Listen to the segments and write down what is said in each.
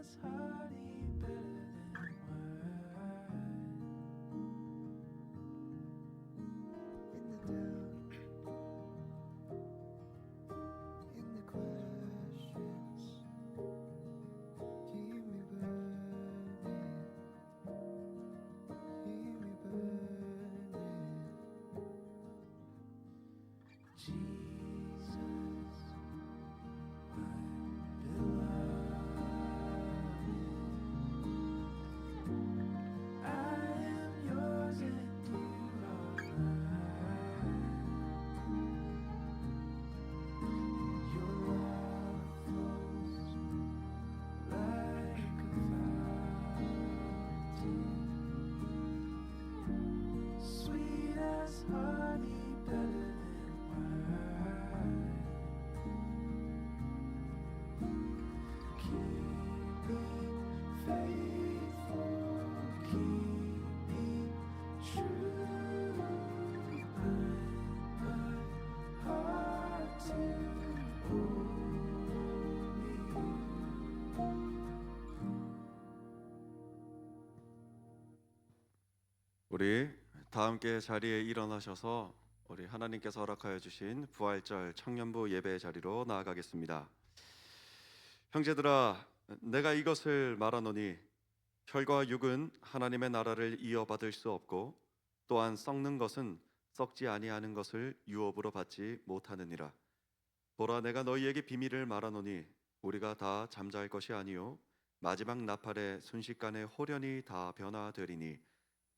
as honey, better than wine. In the doubt, in the questions, keep me burning, keep me burning. Jesus, my beloved, I am yours and you are mine. Your love flows like a fountain, sweet as honey, better than wine. Keep me faithful, keep me true, bind my heart to only you. 우리 다 함께 자리에 일어나셔서 우리 하나님께서 허락하여 주신 부활절 청년부 예배 자리로 나아가겠습니다. 형제들아, 내가 이것을 말하노니 혈과 육은 하나님의 나라를 이어받을 수 없고 또한 썩는 것은 썩지 아니하는 것을 유업으로 받지 못하느니라. 보라, 내가 너희에게 비밀을 말하노니 우리가 다 잠잘 것이 아니요 마지막 나팔의 순식간에 호련히 다 변화되리니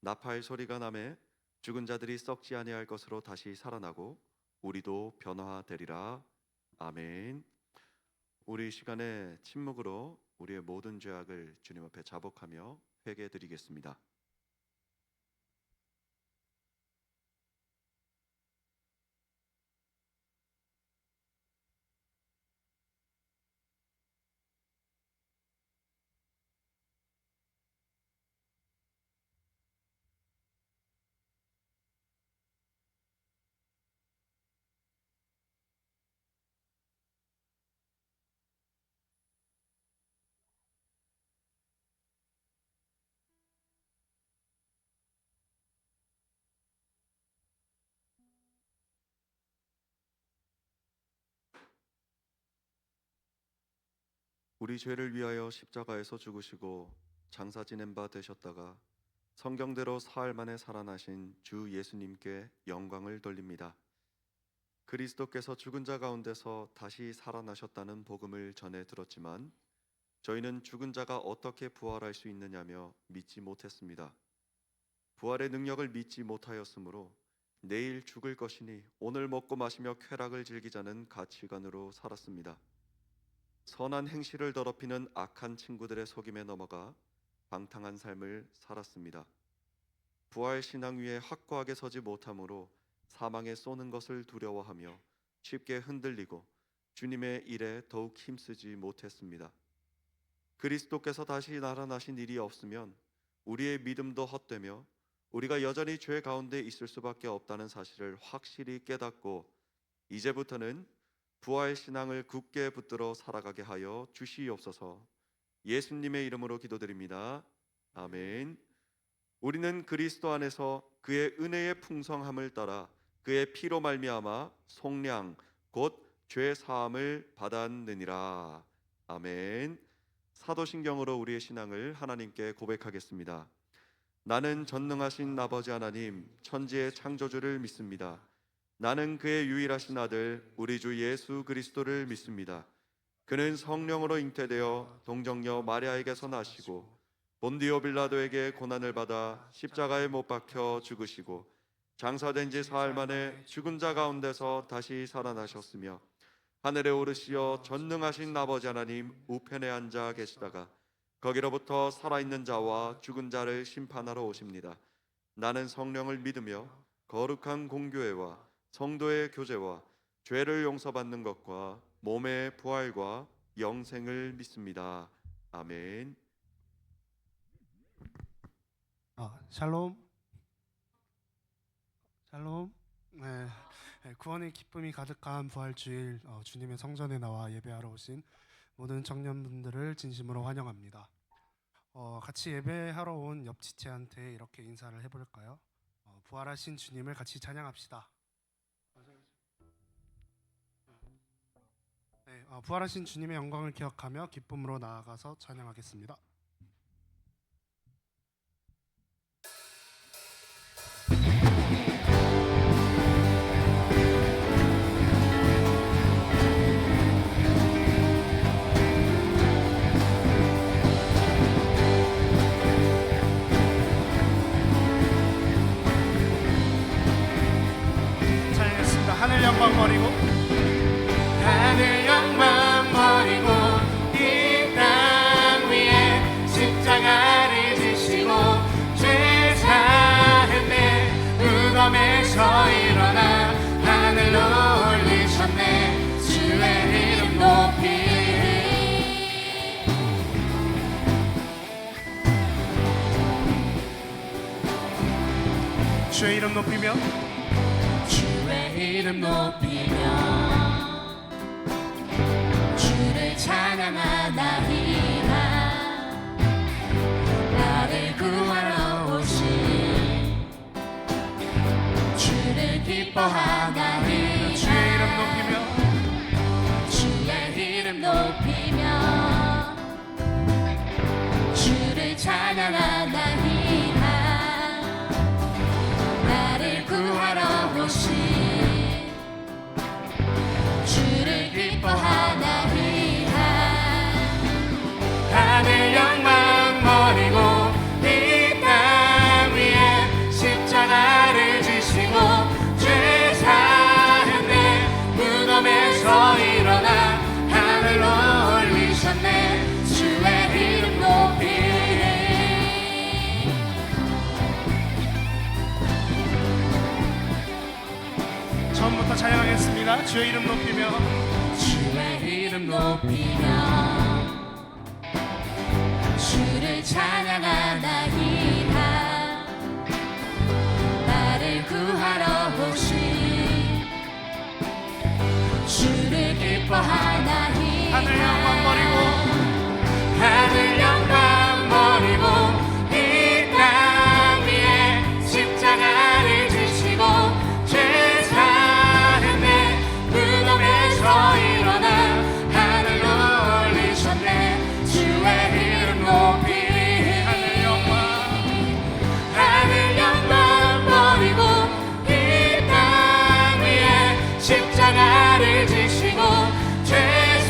나팔 소리가 나매 죽은 자들이 썩지 아니할 것으로 다시 살아나고 우리도 변화되리라. 아멘. 우리 시간에 침묵으로 우리의 모든 죄악을 주님 앞에 자복하며 회개드리겠습니다. 우리 죄를 위하여 십자가에서 죽으시고 장사 지낸 바 되셨다가 성경대로 사흘 만에 살아나신 주 예수님께 영광을 돌립니다. 그리스도께서 죽은 자 가운데서 다시 살아나셨다는 복음을 전해 들었지만 저희는 죽은 자가 어떻게 부활할 수 있느냐며 믿지 못했습니다. 부활의 능력을 믿지 못하였으므로 내일 죽을 것이니 오늘 먹고 마시며 쾌락을 즐기자는 가치관으로 살았습니다. 선한 행실을 더럽히는 악한 친구들의 속임에 넘어가 방탕한 삶을 살았습니다. 부활 신앙 위에 확고하게 서지 못함으로 사망에 쏘는 것을 두려워하며 쉽게 흔들리고 주님의 일에 더욱 힘쓰지 못했습니다. 그리스도께서 다시 살아나신 일이 없으면 우리의 믿음도 헛되며 우리가 여전히 죄 가운데 있을 수밖에 없다는 사실을 확실히 깨닫고 이제부터는 부활 신앙을 굳게 붙들어 살아가게 하여 주시옵소서. 예수님의 이름으로 기도드립니다. 아멘. 우리는 그리스도 안에서 그의 은혜의 풍성함을 따라 그의 피로 말미암아 속량 곧 죄 사함을 받았느니라. 아멘. 사도신경으로 우리의 신앙을 하나님께 고백하겠습니다. 나는 전능하신 아버지 하나님 천지의 창조주를 믿습니다. 나는 그의 유일하신 아들 우리 주 예수 그리스도를 믿습니다. 그는 성령으로 잉태되어 동정녀 마리아에게서 나시고 본디오 빌라도에게 고난을 받아 십자가에 못 박혀 죽으시고 장사된 지 사흘 만에 죽은 자 가운데서 다시 살아나셨으며 하늘에 오르시어 전능하신 아버지 하나님 우편에 앉아 계시다가 거기로부터 살아있는 자와 죽은 자를 심판하러 오십니다. 나는 성령을 믿으며 거룩한 공교회와 성도의 교제와 죄를 용서받는 것과 몸의 부활과 영생을 믿습니다. 아멘. 샬롬. 샬롬. 구원의 기쁨이 가득한 부활주일 주님의 성전에 나와 예배하러 오신 모든 청년분들을 진심으로 환영합니다. 같이 예배하러 온 옆지체한테 이렇게 인사를 해볼까요? 부활하신 주님을 같이 찬양합시다. 네, 부활하신 주님의 영광을 기억하며 기쁨으로 나아가서 찬양하겠습니다. 찬양했습니다. 하늘 영광 버리고 하늘 영광 버리고 이 땅 위에 십자가를 지시고 죄 사했네. 무덤에서 일어나 하늘로 올리셨네. 주의 이름 높이 주의 이름 높이며 주의 이름 높이며 주를 찬양하나이다. 나를 구하러 오신 주를 기뻐하나이다. 주의 이름 높이며 주의 이름 높이며 주를 찬양하나이다. 나를 구하러 오신 주를 기뻐하나이다. 하늘 영광 버리고 이 땅 위에 십자가를 지시고 죄 사했네. 무덤에서 일어나 하늘로 올리셨네. 주의 이름 높이 처음부터 찬양하겠습니다. 주의 이름 높이며 주의 이름 높이며 주를 찬양하나이다. 나를 구하러 오신 주를 기뻐하나이다. 하늘 영광 버리고 하늘 영광 버리고 이 땅 위에 십자가를 지시고 죄 사했네. 무덤에서 일어나 하늘로 올리셨네. 주의 이름 높이 하늘 영광 버리고 이 땅 위에 십자가를 지시고 죄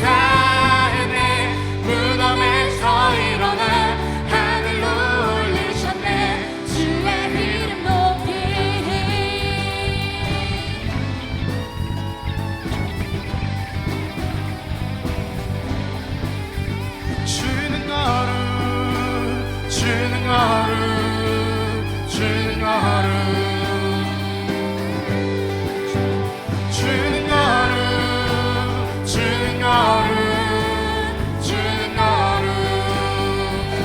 사했네. 무덤에서 일어나 하늘로 올리셨네. 주의 이름 높이 주는 거룩 주는 거룩 주는 거룩 주는 거룩 주는 거룩 주는 거룩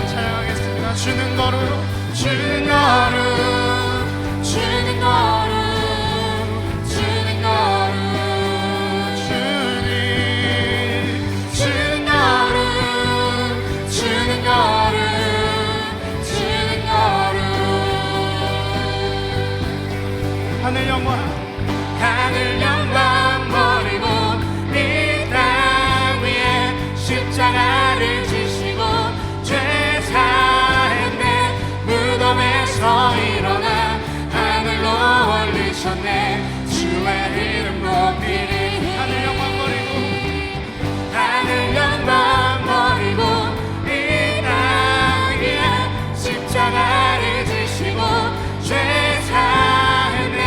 찬양하겠습니다. 주는 거룩 주는 거룩 주는 거룩 주는 거룩 주님 주는 거룩 주는 거룩 주는 거룩 하늘 영광 하늘 영광 버리고 이 땅 위에 십자가를 지시고 죄 사했네. 무덤에서 일어나 하늘로 올리셨네. 주의 이름 높이리. 하늘 영광 버리고 하늘 영광 버리고 이 땅 위에 십자가를 지시고 죄 사했네.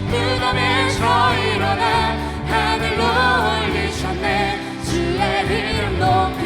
무덤에서 일어나 하늘로 올리셨네. 주의 이름 높이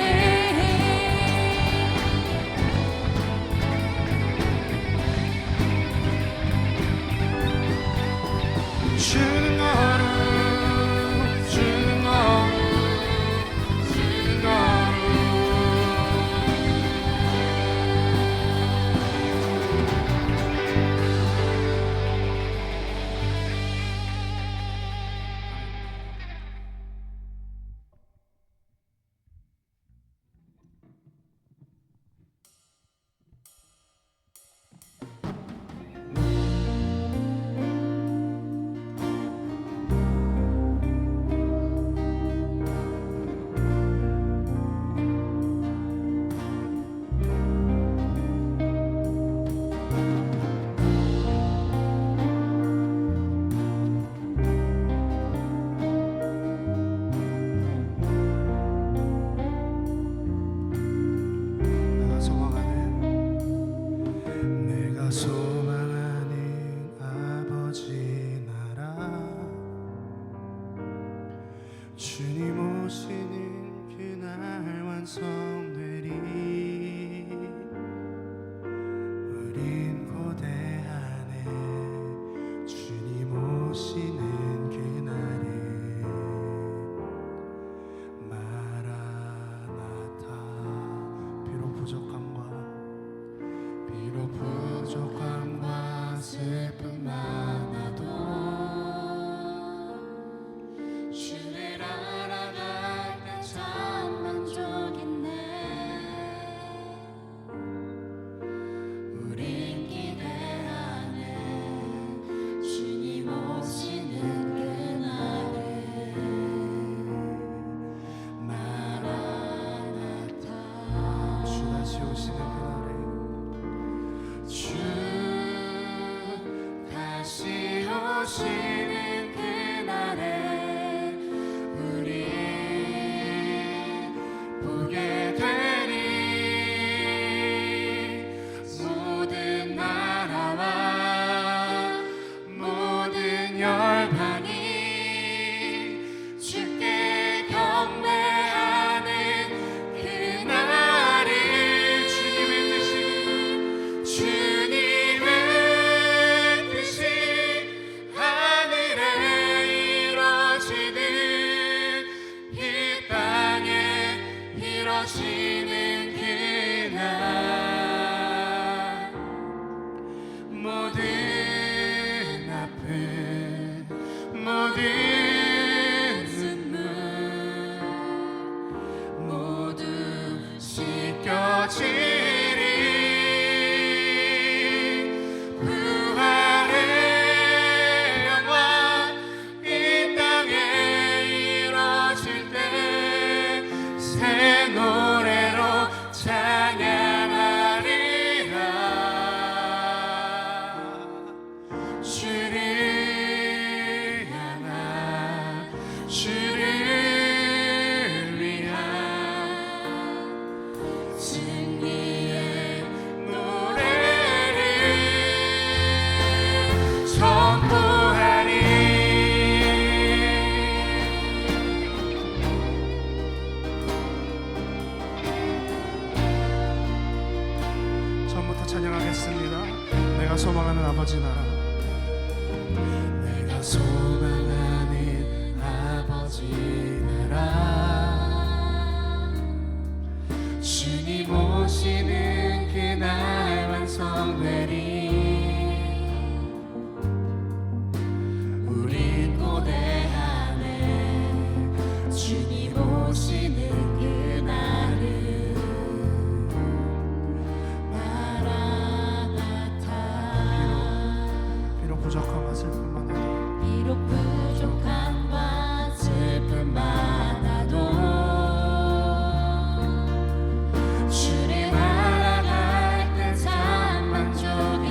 완성되리. 우린 고대하네 주님 오시는 그날에. 마라나타. 비록 부족함과 슬픔 많아도 주를 알아갈 때 참 만족있네. 우린 기대하네 주님 오시는 그날에. 마라나타. 주 다시 오시는 그날에. 주 다시 오시는 그날에 우리 보게 되리. 모든 나라와 모든 열방이 주께 경배하는 그날을. 주님의 뜻이 하늘에 이루어지듯 이 땅에 이루어지는 그날. 모든 아픔 모든 눈물 모두 씻겨지리. 부활의 영광 이 땅에 이루어질 때 새 노래로 찬양하리라. 주를 향한 주를 위한 승리의 노래를 선포하리. 처음부터 찬양하겠습니다. 내가 소망하는 아버지 나라. 내가 소망하는 아버지 나라. 주님 오시는 그날 완성되리. 우린 고대하네 주님 오시는 그날을. 마라나타. 비록 부족함과 슬픔 많아도 비록 부족함과 슬픔 많아도 주를 알아갈 때 참 만족이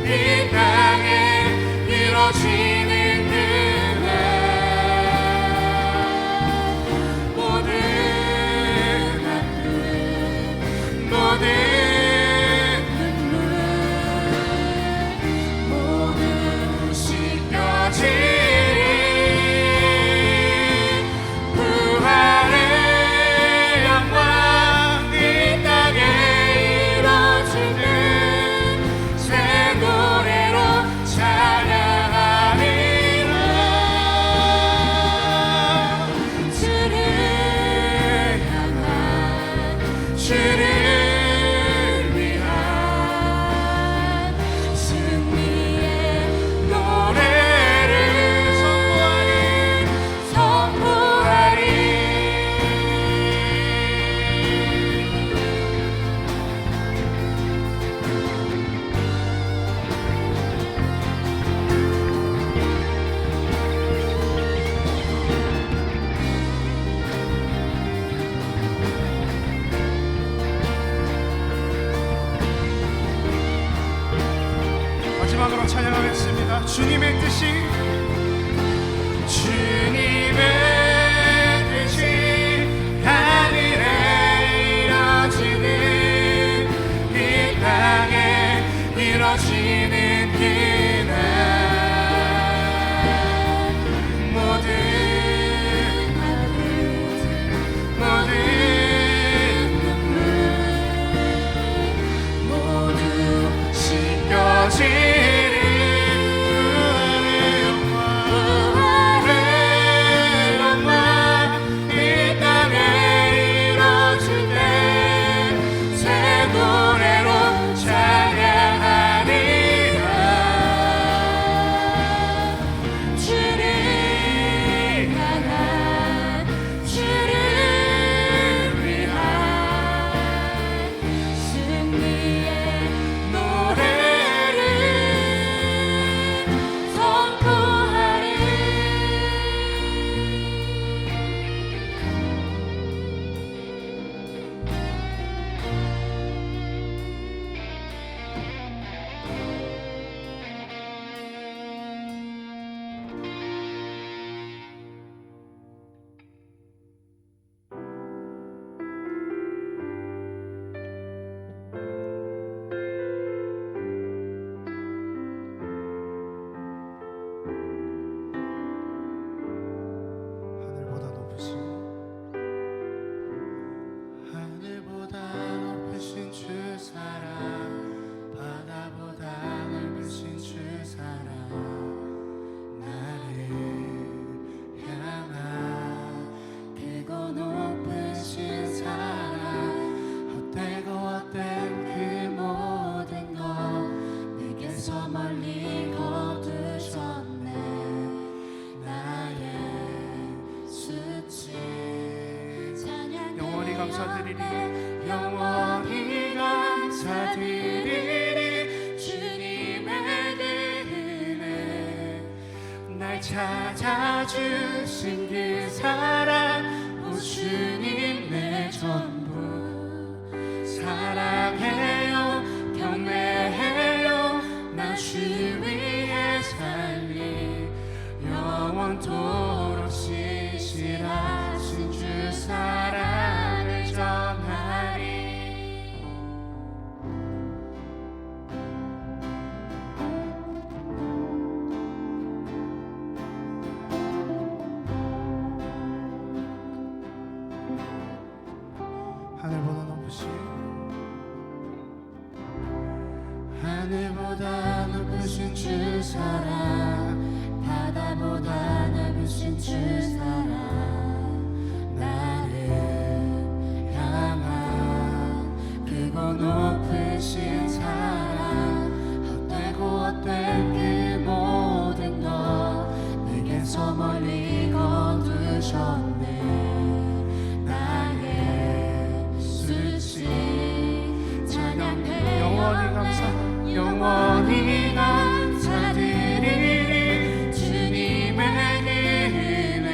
이 땅에 이루어지는 은혜 모든 아픔 모든 눈물 모두 씻겨지리 부활의 영광 이 땅에 이루어지는 새 노래로 찬양하리라 주를 향한 주를 위한 승리의 노래를 선포하리 마지막으로 찬양하겠습니다. 주님의 뜻이 주님의 뜻이 하늘에 이루어지는 이 땅에 이루어지는 그날 모든 아픔 모든 눈물 모두 씻겨지리 부활의 영광 이 땅에 이루어질 때 새 노래로 찬양하리라 주를 향한 주를 위한 승리의 노래를 선포하리 하늘보다 높으신 주 사랑 바다보다 넓으신 주 사랑 나를 향한 크고 높으신 사랑 헛되고 헛된 그 모든 것 내게서 멀리 거두셨네 나의 수치 찬양해 영원히 감사드리리 영원히 감사드리리 주님의 그 은혜 날 찾아주신 그 사랑 오 주님 내 전부 사랑해요 경배해요 나 주 위에 살리 영원토록 신실하신 주 사랑을 전하리 하늘보다 높으신 하늘보다 높으신 주 사랑 바다보다 넓으신 주 사랑 나를 향한 크고 높으신 사랑 헛되고 헛된 그 모든 것 내게서 멀리 거두셨네 나의 수치 찬양해 영원히 감사드리리 주님의 은혜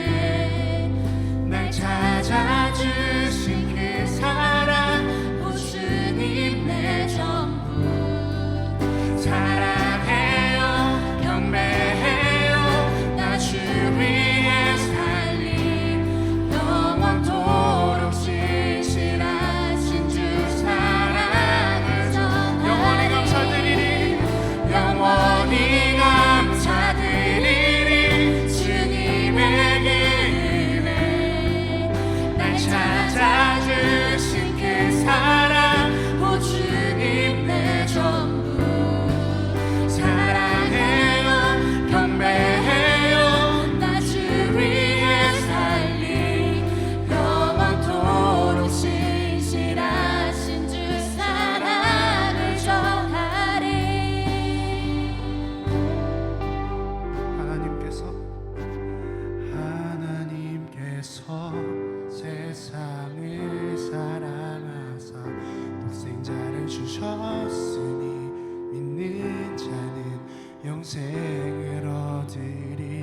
영생을 얻으리.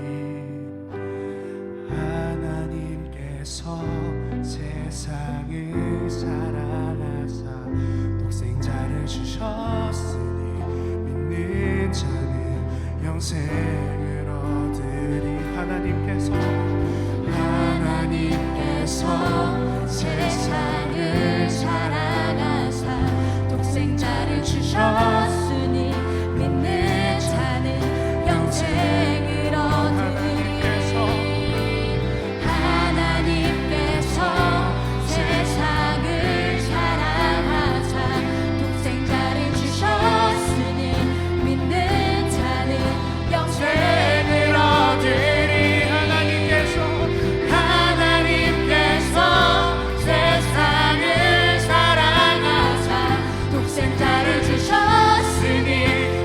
하나님께서 세상을 사랑하사 독생자를 주셨으니 믿는 자는 영생을 얻으리. 하나님께서 세상을 사랑하사 독생자를 주셨으니 믿는 자는 영생을 얻으리. 하나님께서 세상을 사랑하사 독생자를 주셨으니 믿는 자는 영생을 얻으리. 하나님께서 세상을 사랑하사 독생자를 주셨으니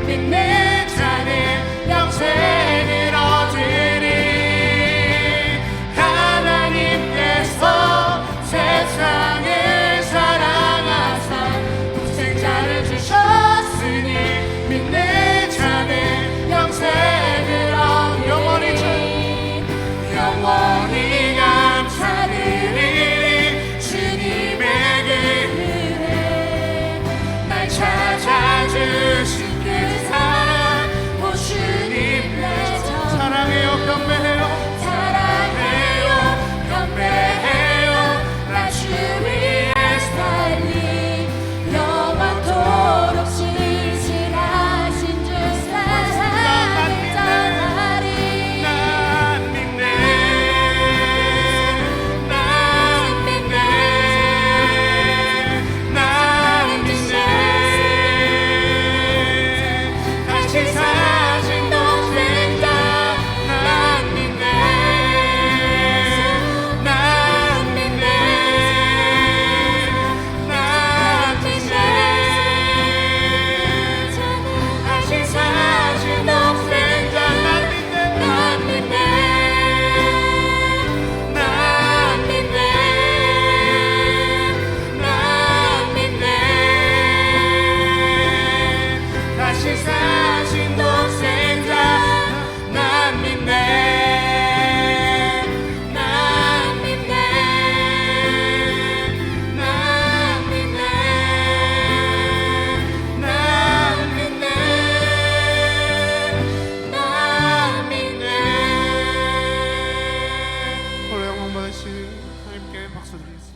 믿는 자는 영생을 얻으리. 하나님께서 세상을 사랑하사 독생자를 주셨으니 믿는 자는 영생을 얻으리. 영원히 감사드리리. 주님의 은혜 날 찾아주신 그 사랑 오 주님 내정 사랑해요, 경배해요. 사랑해요 경배해요. 나 주 위에 살리 영원토록 신실하신 주 사랑을 전하리. 난 믿네. 다시 사신 동생자 난 믿네. 난 믿네. 난 믿네. 다시 사신 동생자 난 믿네. 난 믿네. 난 믿네. 난 믿네. 다시 사신 동생자 난 믿네. 난 믿네. 난 믿네. 난 믿네. 난 믿네. 홀로 영광 받으신 하나님께 박수 드리겠습니다.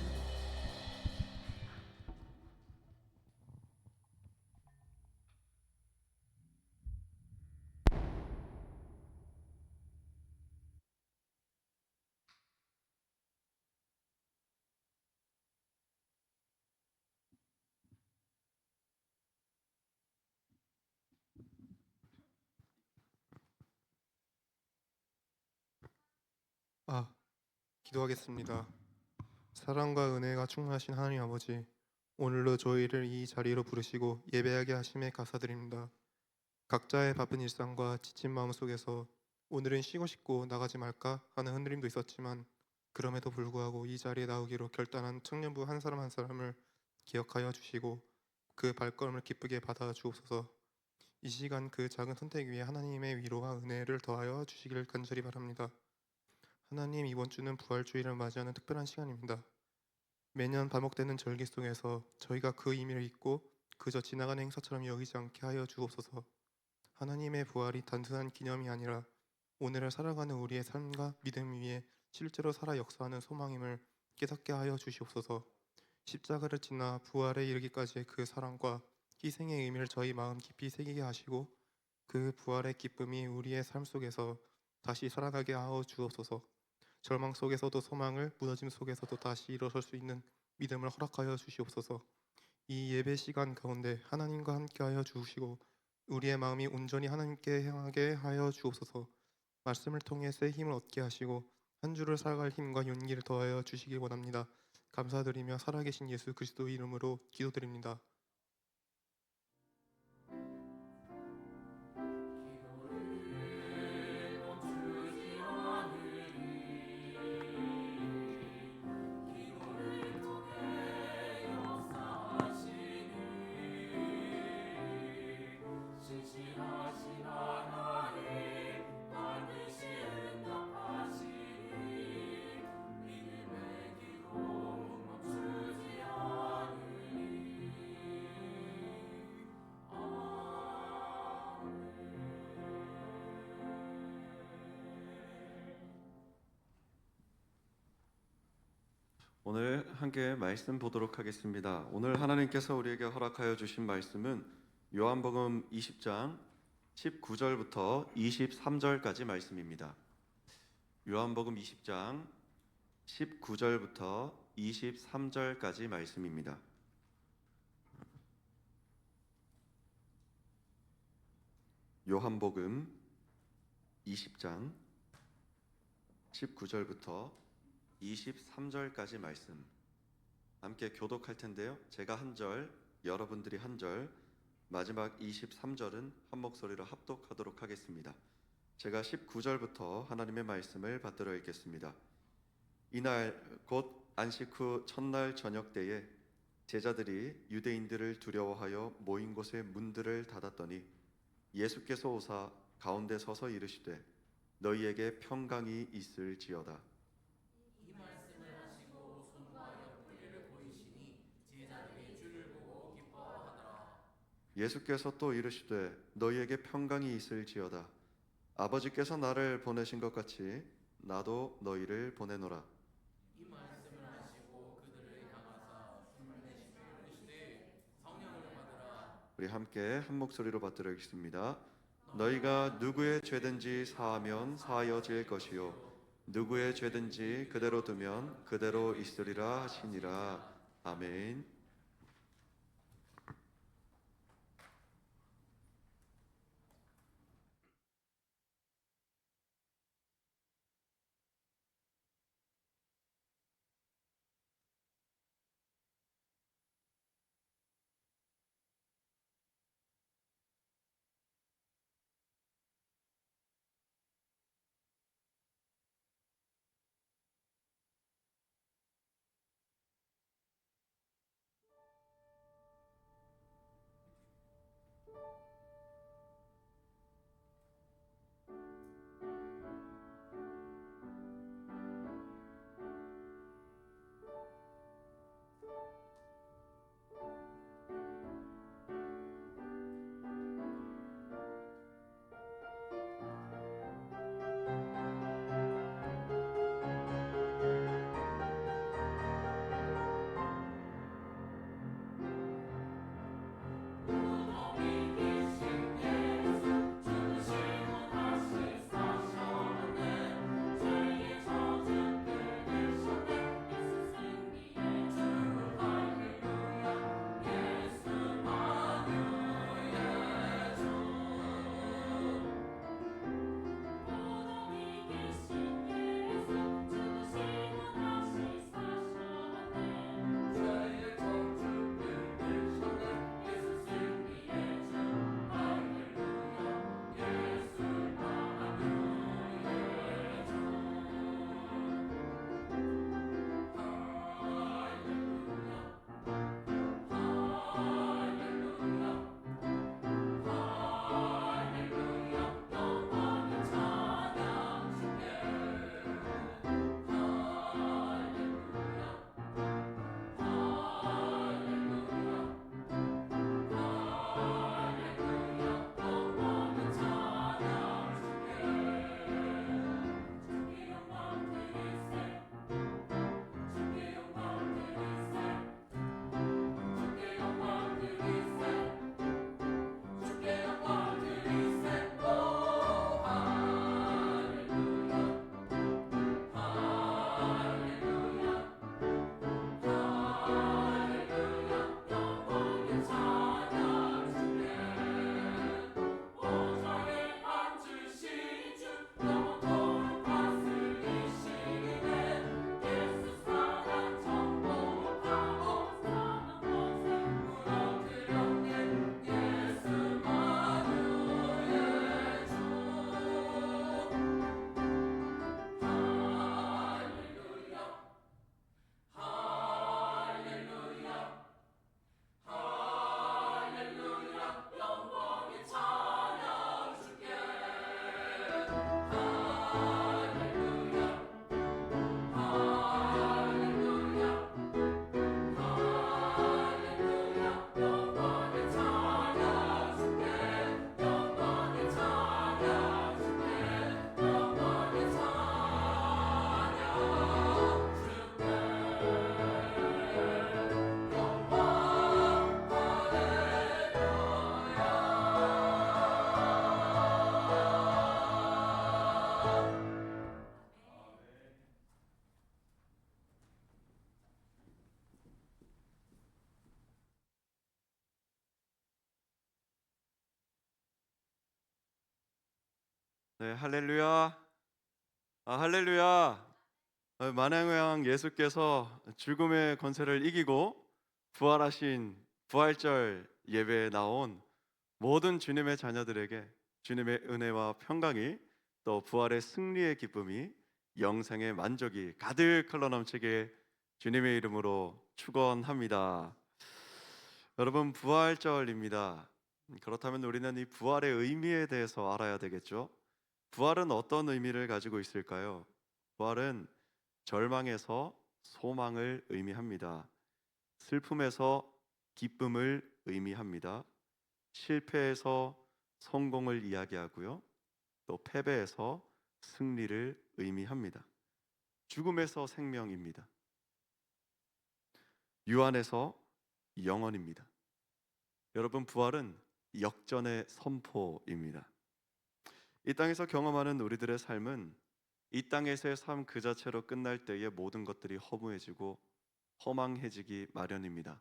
기도하겠습니다. 사랑과 은혜가 충만하신 하나님 아버지, 오늘로 저희를 이 자리로 부르시고 예배하게 하심에 감사드립니다. 각자의 바쁜 일상과 지친 마음 속에서 오늘은 쉬고 싶고 나가지 말까 하는 흔들림도 있었지만 그럼에도 불구하고 이 자리에 나오기로 결단한 청년부 한 사람 한 사람을 기억하여 주시고 그 발걸음을 기쁘게 받아 주옵소서. 이 시간 그 작은 선택 위에 하나님의 위로와 은혜를 더하여 주시길 간절히 바랍니다. 하나님, 이번 주는 부활주일을 맞이하는 특별한 시간입니다. 매년 반복되는 절기 속에서 저희가 그 의미를 잊고 그저 지나가는 행사처럼 여기지 않게 하여 주옵소서. 하나님의 부활이 단순한 기념이 아니라 오늘을 살아가는 우리의 삶과 믿음 위에 실제로 살아 역사하는 소망임을 깨닫게 하여 주시옵소서. 십자가를 지나 부활에 이르기까지의 그 사랑과 희생의 의미를 저희 마음 깊이 새기게 하시고 그 부활의 기쁨이 우리의 삶 속에서 다시 살아나게 하여 주옵소서. 절망 속에서도 소망을, 무너짐 속에서도 다시 일어설 수 있는 믿음을 허락하여 주시옵소서. 이 예배 시간 가운데 하나님과 함께하여 주시고 우리의 마음이 온전히 하나님께 향하게 하여 주옵소서. 말씀을 통해 새 힘을 얻게 하시고 한 주를 살아갈 힘과 용기를 더하여 주시기 원합니다. 감사드리며 살아계신 예수 그리스도 이름으로 기도드립니다. 신실하신 하나님 오늘 함께 말씀 보도록 하겠습니다. 오늘 하나님께서 우리에게 허락하여 주신 말씀은 요한복음 20장 19절부터 23절까지 말씀입니다. 요한복음 20장 19절부터 23절까지 말씀입니다. 요한복음 20장 19절부터 23절까지 말씀 함께 교독할 텐데요. 제가 한 절, 여러분들이 한 절, 마지막 23절은 한 목소리로 합독하도록 하겠습니다. 제가 19절부터 하나님의 말씀을 받들어 읽겠습니다. 이날 곧 안식 후 첫날 저녁 때에 제자들이 유대인들을 두려워하여 모인 곳의 문들을 닫았더니 예수께서 오사 가운데 서서 이르시되 너희에게 평강이 있을지어다. 이 말씀을 하시고 손과 옆구리를 보이시니 제자들이 주를 보고 기뻐하더라. 예수께서 또 이르시되 너희에게 평강이 있을지어다. 아버지께서 나를 보내신 것 같이 나도 너희를 보내노라. 이 말씀을 하시고 그들을 향하사 숨을 내쉬며 이르시되 성령을 받으라. 우리 함께 한 목소리로 받들어 읽습니다. 너희가 누구의 죄든지 사하면 사하여질 것이요 누구의 죄든지 그대로 두면 그대로 있으리라 하시니라. 아멘. 네, 할렐루야. 할렐루야. 만왕의 예수께서 죽음의 권세를 이기고 부활하신 부활절 예배에 나온 모든 주님의 자녀들에게 주님의 은혜와 평강이 또 부활의 승리의 기쁨이 영생의 만족이 가득 흘러넘치게 주님의 이름으로 축원합니다. 여러분, 부활절입니다. 그렇다면 우리는 이 부활의 의미에 대해서 알아야 되겠죠? 부활은 어떤 의미를 가지고 있을까요? 부활은 절망에서 소망을 의미합니다. 슬픔에서 기쁨을 의미합니다. 실패에서 성공을 이야기하고요. 또 패배에서 승리를 의미합니다. 죽음에서 생명입니다. 유한에서 영원입니다. 여러분, 부활은 역전의 선포입니다. 이 땅에서 경험하는 우리들의 삶은 이 땅에서의 삶 그 자체로 끝날 때에 모든 것들이 허무해지고 허망해지기 마련입니다.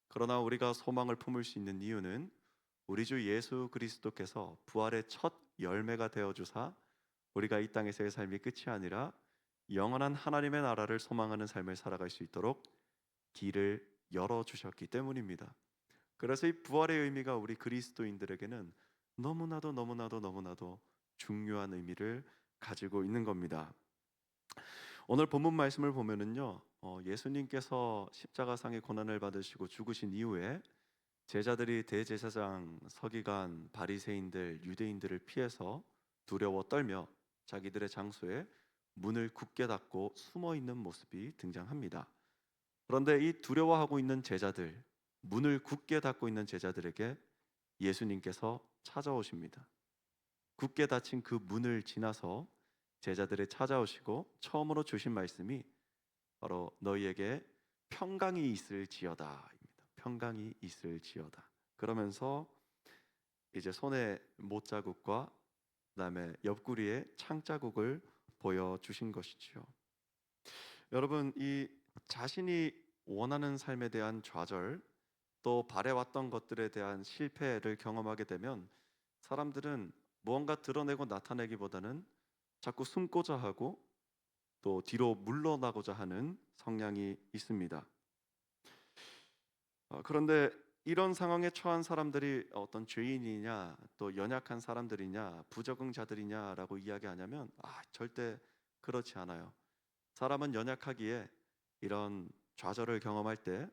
그러나 우리가 소망을 품을 수 있는 이유는 우리 주 예수 그리스도께서 부활의 첫 열매가 되어 주사 우리가 이 땅에서의 삶이 끝이 아니라 영원한 하나님의 나라를 소망하는 삶을 살아갈 수 있도록 길을 열어 주셨기 때문입니다. 그래서 이 부활의 의미가 우리 그리스도인들에게는 너무나도 중요한 의미를 가지고 있는 겁니다. 오늘 본문 말씀을 보면은요, 예수님께서 십자가상의 고난을 받으시고 죽으신 이후에 제자들이 대제사장, 서기관, 바리새인들, 유대인들을 피해서 두려워 떨며 자기들의 장소에 문을 굳게 닫고 숨어 있는 모습이 등장합니다. 그런데 이 두려워하고 있는 제자들, 문을 굳게 닫고 있는 제자들에게 예수님께서 찾아오십니다. 굳게 닫힌 그 문을 지나서 제자들을 찾아오시고 처음으로 주신 말씀이 바로 너희에게 평강이 있을지어다입니다. 평강이 있을지어다. 그러면서 이제 손에 못자국과 그다음에 옆구리에 창자국을 보여주신 것이지요. 여러분, 이 자신이 원하는 삶에 대한 좌절, 또 바래왔던 것들에 대한 실패를 경험하게 되면 사람들은 무언가 드러내고 나타내기보다는 자꾸 숨고자 하고 또 뒤로 물러나고자 하는 성향이 있습니다. 그런데 이런 상황에 처한 사람들이 어떤 죄인이냐, 또 연약한 사람들이냐, 부적응자들이냐라고 이야기하냐면 절대 그렇지 않아요. 사람은 연약하기에 이런 좌절을 경험할 때,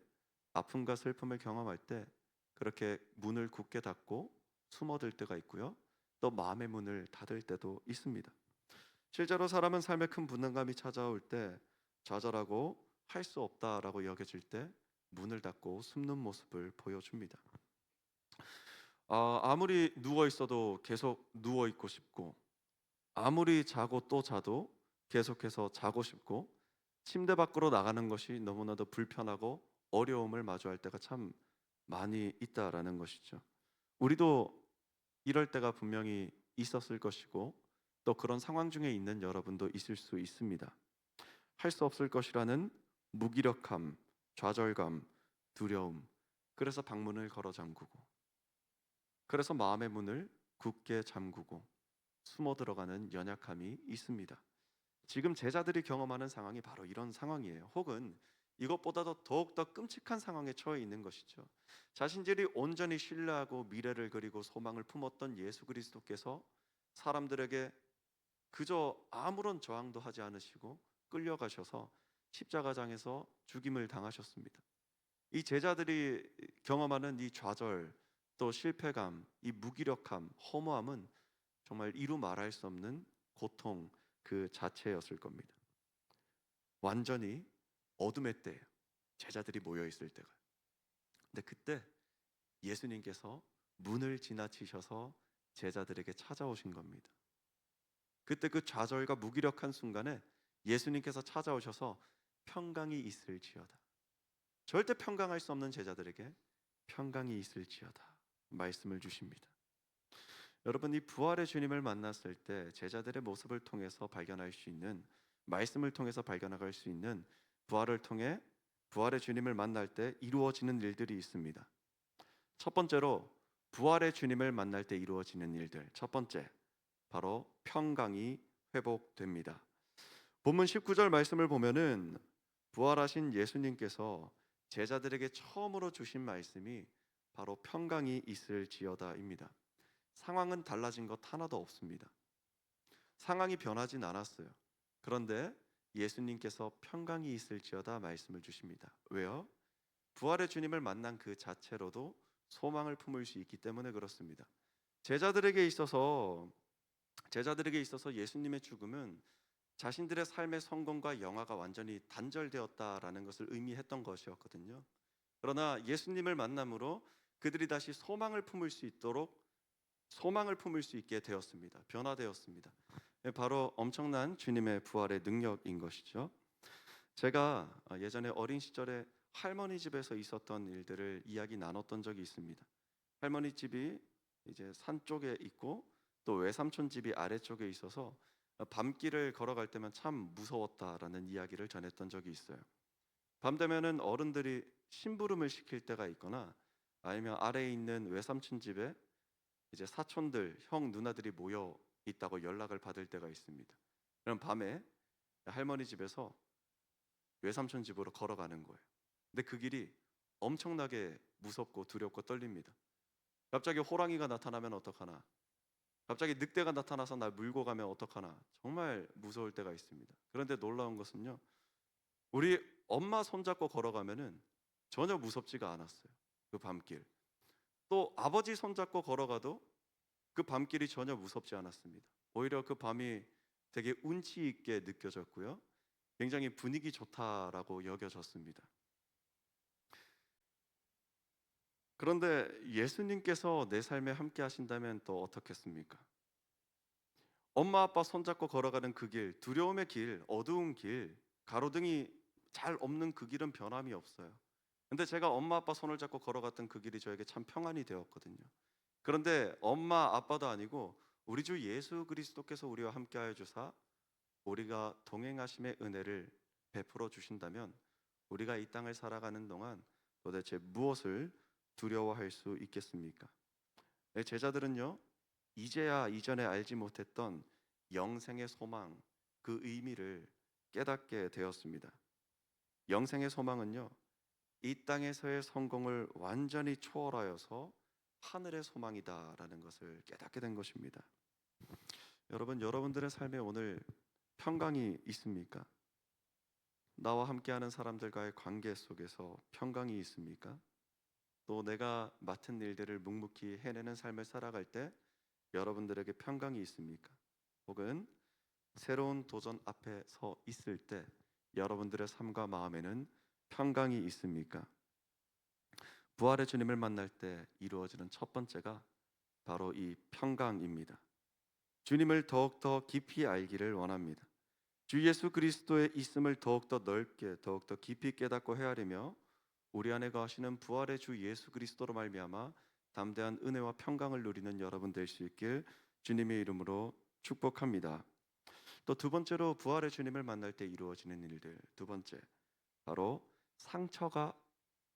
아픔과 슬픔을 경험할 때 그렇게 문을 굳게 닫고 숨어들 때가 있고요. 또 마음의 문을 닫을 때도 있습니다. 실제로 사람은 삶에 큰 부담감이 찾아올 때 좌절하고 할 수 없다라고 여겨질 때 문을 닫고 숨는 모습을 보여줍니다. 아무리 누워 있어도 계속 누워 있고 싶고, 아무리 자고 또 자도 계속해서 자고 싶고, 침대 밖으로 나가는 것이 너무나도 불편하고 어려움을 마주할 때가 참 많이 있다라는 것이죠. 우리도 이럴 때가 분명히 있었을 것이고 또 그런 상황 중에 있는 여러분도 있을 수 있습니다. 할 수 없을 것이라는 무기력함, 좌절감, 두려움, 그래서 방문을 걸어 잠그고, 그래서 마음의 문을 굳게 잠그고 숨어 들어가는 연약함이 있습니다. 지금 제자들이 경험하는 상황이 바로 이런 상황이에요. 혹은 이것보다도 더욱더 끔찍한 상황에 처해 있는 것이죠. 자신들이 온전히 신뢰하고 미래를 그리고 소망을 품었던 예수 그리스도께서 사람들에게 그저 아무런 저항도 하지 않으시고 끌려가셔서 십자가장에서 죽임을 당하셨습니다. 이 제자들이 경험하는 이 좌절, 또 실패감, 이 무기력함, 허무함은 정말 이루 말할 수 없는 고통 그 자체였을 겁니다. 완전히 어둠의 때예요. 제자들이 모여 있을 때가. 근데 그때 예수님께서 문을 지나치셔서 제자들에게 찾아오신 겁니다. 그때 그 좌절과 무기력한 순간에 예수님께서 찾아오셔서 평강이 있을지어다. 절대 평강할 수 없는 제자들에게 평강이 있을지어다 말씀을 주십니다. 여러분, 이 부활의 주님을 만났을 때 제자들의 모습을 통해서 발견할 수 있는, 말씀을 통해서 발견할 수 있는, 부활을 통해 부활의 주님을 만날 때 이루어지는 일들이 있습니다. 첫 번째로 부활의 주님을 만날 때 이루어지는 일들. 첫 번째, 바로 평강이 회복됩니다. 본문 19절 말씀을 보면은 부활하신 예수님께서 제자들에게 처음으로 주신 말씀이 바로 평강이 있을지어다입니다. 상황은 달라진 것 하나도 없습니다. 상황이 변하진 않았어요. 그런데 예수님께서 평강이 있을지어다 말씀을 주십니다. 왜요? 부활의 주님을 만난 그 자체로도 소망을 품을 수 있기 때문에 그렇습니다. 제자들에게 있어서 예수님의 죽음은 자신들의 삶의 성공과 영화가 완전히 단절되었다라는 것을 의미했던 것이었거든요. 그러나 예수님을 만남으로 그들이 다시 소망을 품을 수 있게 되었습니다. 변화되었습니다. 바로 엄청난 주님의 부활의 능력인 것이죠. 제가 예전에 어린 시절에 할머니 집에서 있었던 일들을 이야기 나눴던 적이 있습니다. 할머니 집이 이제 산 쪽에 있고 또 외삼촌 집이 아래쪽에 있어서 밤길을 걸어갈 때면 참 무서웠다라는 이야기를 전했던 적이 있어요. 밤 되면은 어른들이 심부름을 시킬 때가 있거나 아니면 아래에 있는 외삼촌 집에 이제 사촌들, 형, 누나들이 모여 있다고 연락을 받을 때가 있습니다. 그럼 밤에 할머니 집에서 외삼촌 집으로 걸어가는 거예요. 근데 그 길이 엄청나게 무섭고 두렵고 떨립니다. 갑자기 호랑이가 나타나면 어떡하나? 갑자기 늑대가 나타나서 날 물고 가면 어떡하나? 정말 무서울 때가 있습니다. 그런데 놀라운 것은요, 우리 엄마 손잡고 걸어가면은 전혀 무섭지가 않았어요. 그 밤길. 또 아버지 손잡고 걸어가도 그 밤길이 전혀 무섭지 않았습니다. 오히려 그 밤이 되게 운치 있게 느껴졌고요, 굉장히 분위기 좋다라고 여겨졌습니다. 그런데 예수님께서 내 삶에 함께 하신다면 또 어떻겠습니까? 엄마 아빠 손잡고 걸어가는 그 길, 두려움의 길, 어두운 길, 가로등이 잘 없는 그 길은 변함이 없어요. 근데 제가 엄마 아빠 손을 잡고 걸어갔던 그 길이 저에게 참 평안이 되었거든요. 그런데 엄마 아빠도 아니고 우리 주 예수 그리스도께서 우리와 함께하여 주사 우리가 동행하심의 은혜를 베풀어 주신다면 우리가 이 땅을 살아가는 동안 도대체 무엇을 두려워할 수 있겠습니까? 제자들은요, 이제야 이전에 알지 못했던 영생의 소망, 그 의미를 깨닫게 되었습니다. 영생의 소망은요, 이 땅에서의 성공을 완전히 초월하여서 하늘의 소망이다라는 것을 깨닫게 된 것입니다. 여러분, 여러분들의 삶에 오늘 평강이 있습니까? 나와 함께하는 사람들과의 관계 속에서 평강이 있습니까? 또 내가 맡은 일들을 묵묵히 해내는 삶을 살아갈 때 여러분들에게 평강이 있습니까? 혹은 새로운 도전 앞에 서 있을 때 여러분들의 삶과 마음에는 평강이 있습니까? 부활의 주님을 만날 때 이루어지는 첫 번째가 바로 이 평강입니다. 주님을 더욱더 깊이 알기를 원합니다. 주 예수 그리스도의 있음을 더욱더 넓게 더욱더 깊이 깨닫고 헤아리며 우리 안에 거하시는 부활의 주 예수 그리스도로 말미암아 담대한 은혜와 평강을 누리는 여러분 될 수 있길 주님의 이름으로 축복합니다. 또 두 번째로 부활의 주님을 만날 때 이루어지는 일들, 두 번째 바로 상처가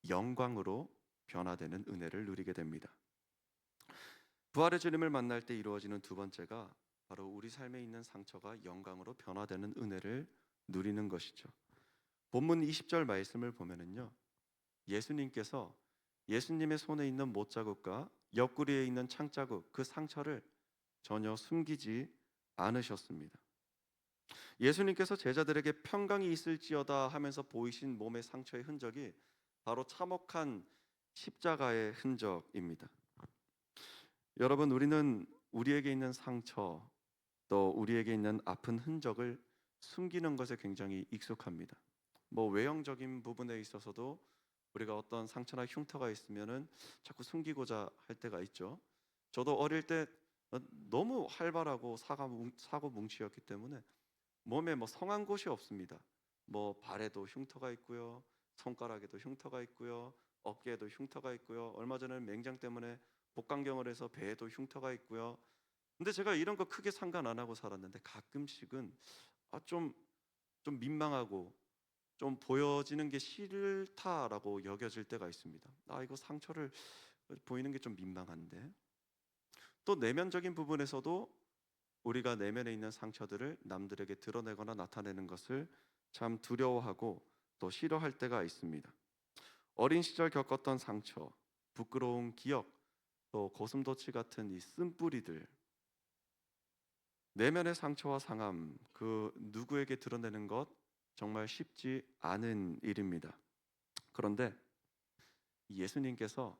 영광으로 변화되는 은혜를 누리게 됩니다. 부활의 주님을 만날 때 이루어지는 두 번째가 바로 우리 삶에 있는 상처가 영광으로 변화되는 은혜를 누리는 것이죠. 본문 20절 말씀을 보면은요, 예수님께서 예수님의 손에 있는 못자국과 옆구리에 있는 창자국, 그 상처를 전혀 숨기지 않으셨습니다. 예수님께서 제자들에게 평강이 있을지어다 하면서 보이신 몸의 상처의 흔적이 바로 참혹한 십자가의 흔적입니다. 여러분, 우리는 우리에게 있는 상처, 또 우리에게 있는 아픈 흔적을 숨기는 것에 굉장히 익숙합니다. 외형적인 부분에 있어서도 우리가 어떤 상처나 흉터가 있으면은 자꾸 숨기고자 할 때가 있죠. 저도 어릴 때 너무 활발하고 사고 뭉치였기 때문에 몸에 성한 곳이 없습니다. 발에도 흉터가 있고요, 손가락에도 흉터가 있고요, 어깨에도 흉터가 있고요. 얼마 전에 맹장 때문에 복강경을 해서 배에도 흉터가 있고요. 근데 제가 이런 거 크게 상관 안 하고 살았는데 가끔씩은 좀 민망하고 좀 보여지는 게 싫다라고 여겨질 때가 있습니다. 이거 상처를 보이는 게 좀 민망한데. 또 내면적인 부분에서도 우리가 내면에 있는 상처들을 남들에게 드러내거나 나타내는 것을 참 두려워하고 또 싫어할 때가 있습니다. 어린 시절 겪었던 상처, 부끄러운 기억, 또 고슴도치 같은 이 쓴뿌리들, 내면의 상처와 상함, 그 누구에게 드러내는 것 정말 쉽지 않은 일입니다. 그런데 예수님께서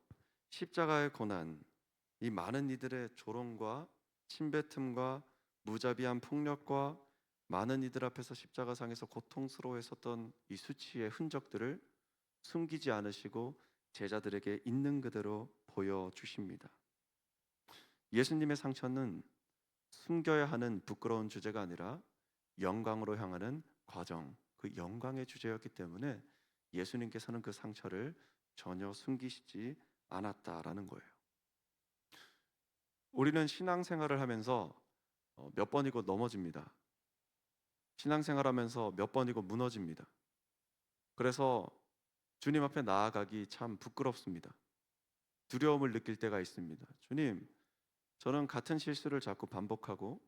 십자가의 고난, 이 많은 이들의 조롱과 침뱉음과 무자비한 폭력과 많은 이들 앞에서 십자가상에서 고통스러워했었던 이 수치의 흔적들을 숨기지 않으시고 제자들에게 있는 그대로 보여주십니다. 예수님의 상처는 숨겨야 하는 부끄러운 주제가 아니라 영광으로 향하는 과정, 그 영광의 주제였기 때문에 예수님께서는 그 상처를 전혀 숨기시지 않았다라는 거예요. 우리는 신앙생활을 하면서 몇 번이고 넘어집니다. 신앙생활하면서 몇 번이고 무너집니다. 그래서 주님 앞에 나아가기 참 부끄럽습니다. 두려움을 느낄 때가 있습니다. 주님, 저는 같은 실수를 자꾸 반복하고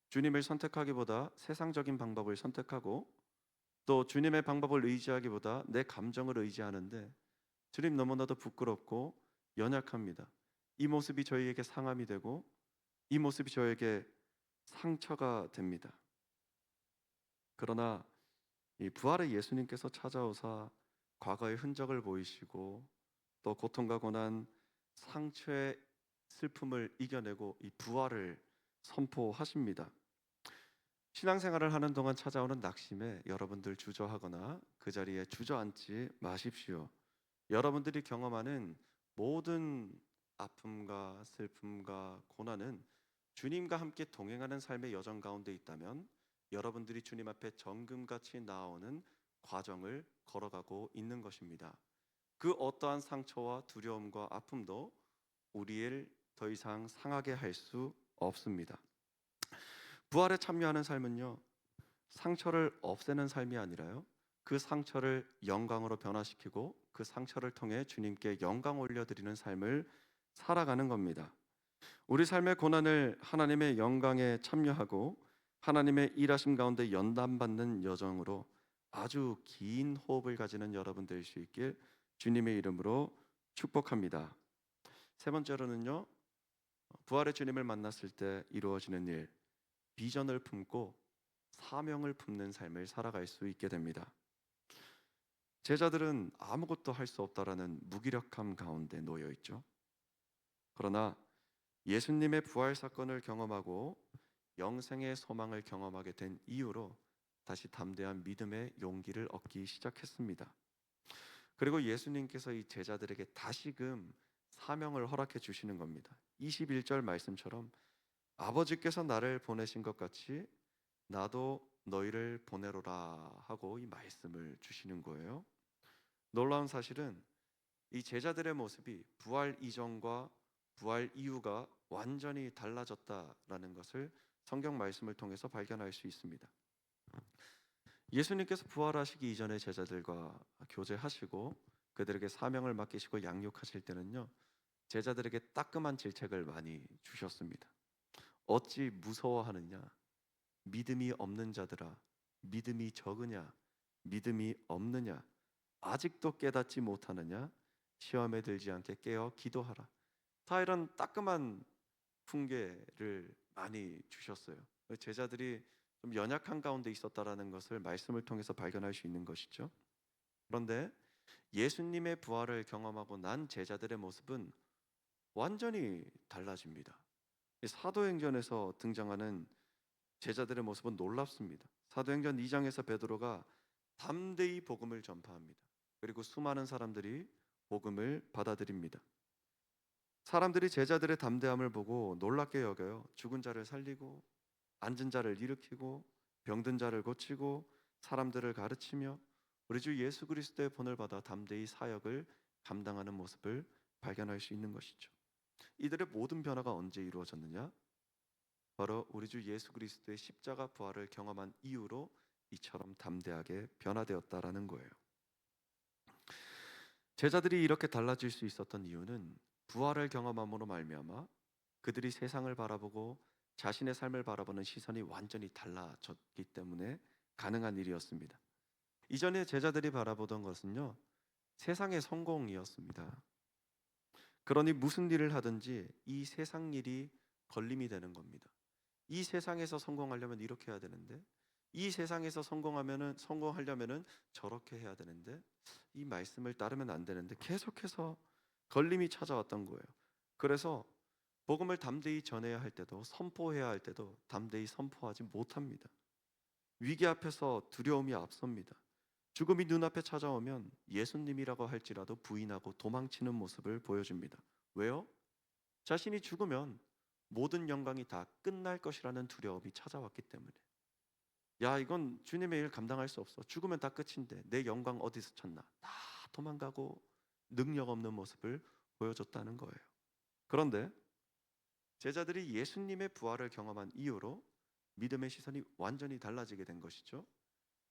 주님을 선택하기보다 세상적인 방법을 선택하고 또 주님의 방법을 의지하기보다 내 감정을 의지하는데 주님 너무나도 부끄럽고 연약합니다. 이 모습이 저희에게 상함이 되고 이 모습이 저에게 상처가 됩니다. 그러나 이 부활의 예수님께서 찾아오사 과거의 흔적을 보이시고 또 고통과 고난, 상처의 슬픔을 이겨내고 이 부활을 선포하십니다. 신앙생활을 하는 동안 찾아오는 낙심에 여러분들 주저하거나 그 자리에 주저앉지 마십시오. 여러분들이 경험하는 모든 아픔과 슬픔과 고난은 주님과 함께 동행하는 삶의 여정 가운데 있다면 여러분들이 주님 앞에 정금같이 나오는 과정을 걸어가고 있는 것입니다. 그 어떠한 상처와 두려움과 아픔도 우리를 더 이상 상하게 할 수 없습니다. 부활에 참여하는 삶은요, 상처를 없애는 삶이 아니라요, 그 상처를 영광으로 변화시키고 그 상처를 통해 주님께 영광 올려드리는 삶을 살아가는 겁니다. 우리 삶의 고난을 하나님의 영광에 참여하고 하나님의 일하심 가운데 연단받는 여정으로 아주 긴 호흡을 가지는 여러분 될 수 있길 주님의 이름으로 축복합니다. 세 번째로는요, 부활의 주님을 만났을 때 이루어지는 일, 비전을 품고 사명을 품는 삶을 살아갈 수 있게 됩니다. 제자들은 아무것도 할 수 없다라는 무기력함 가운데 놓여 있죠. 그러나 예수님의 부활 사건을 경험하고 영생의 소망을 경험하게 된 이후로 다시 담대한 믿음의 용기를 얻기 시작했습니다. 그리고 예수님께서 이 제자들에게 다시금 사명을 허락해 주시는 겁니다. 21절 말씀처럼 아버지께서 나를 보내신 것 같이 나도 너희를 보내로라 하고 이 말씀을 주시는 거예요. 놀라운 사실은 이 제자들의 모습이 부활 이전과 부활 이후가 완전히 달라졌다라는 것을 성경 말씀을 통해서 발견할 수 있습니다. 예수님께서 부활하시기 이전에 제자들과 교제하시고 그들에게 사명을 맡기시고 양육하실 때는요, 제자들에게 따끔한 질책을 많이 주셨습니다. 어찌 무서워하느냐, 믿음이 없는 자들아, 믿음이 적으냐, 믿음이 없느냐, 아직도 깨닫지 못하느냐, 시험에 들지 않게 깨어 기도하라. 다 이런 따끔한 훈계를 많이 주셨어요. 제자들이 좀 연약한 가운데 있었다라는 것을 말씀을 통해서 발견할 수 있는 것이죠. 그런데 예수님의 부활을 경험하고 난 제자들의 모습은 완전히 달라집니다. 사도행전에서 등장하는 제자들의 모습은 놀랍습니다. 사도행전 2장에서 베드로가 담대히 복음을 전파합니다. 그리고 수많은 사람들이 복음을 받아들입니다. 사람들이 제자들의 담대함을 보고 놀랍게 여겨요. 죽은 자를 살리고 앉은 자를 일으키고 병든 자를 고치고 사람들을 가르치며 우리 주 예수 그리스도의 본을 받아 담대히 사역을 감당하는 모습을 발견할 수 있는 것이죠. 이들의 모든 변화가 언제 이루어졌느냐? 바로 우리 주 예수 그리스도의 십자가 부활을 경험한 이후로 이처럼 담대하게 변화되었다라는 거예요. 제자들이 이렇게 달라질 수 있었던 이유는 부활을 경험함으로 말미암아 그들이 세상을 바라보고 자신의 삶을 바라보는 시선이 완전히 달라졌기 때문에 가능한 일이었습니다. 이전에 제자들이 바라보던 것은요, 세상의 성공이었습니다. 그러니 무슨 일을 하든지 이 세상 일이 걸림이 되는 겁니다. 이 세상에서 성공하려면 이렇게 해야 되는데, 이 세상에서 성공하려면은 저렇게 해야 되는데, 이 말씀을 따르면 안 되는데, 계속해서 걸림이 찾아왔던 거예요. 그래서 복음을 담대히 전해야 할 때도, 선포해야 할 때도 담대히 선포하지 못합니다. 위기 앞에서 두려움이 앞섭니다. 죽음이 눈앞에 찾아오면 예수님이라고 할지라도 부인하고 도망치는 모습을 보여줍니다. 왜요? 자신이 죽으면 모든 영광이 다 끝날 것이라는 두려움이 찾아왔기 때문에. 야, 이건 주님의 일 감당할 수 없어. 죽으면 다 끝인데 내 영광 어디서 찾나? 다 도망가고 능력 없는 모습을 보여줬다는 거예요. 그런데 제자들이 예수님의 부활을 경험한 이후로 믿음의 시선이 완전히 달라지게 된 것이죠.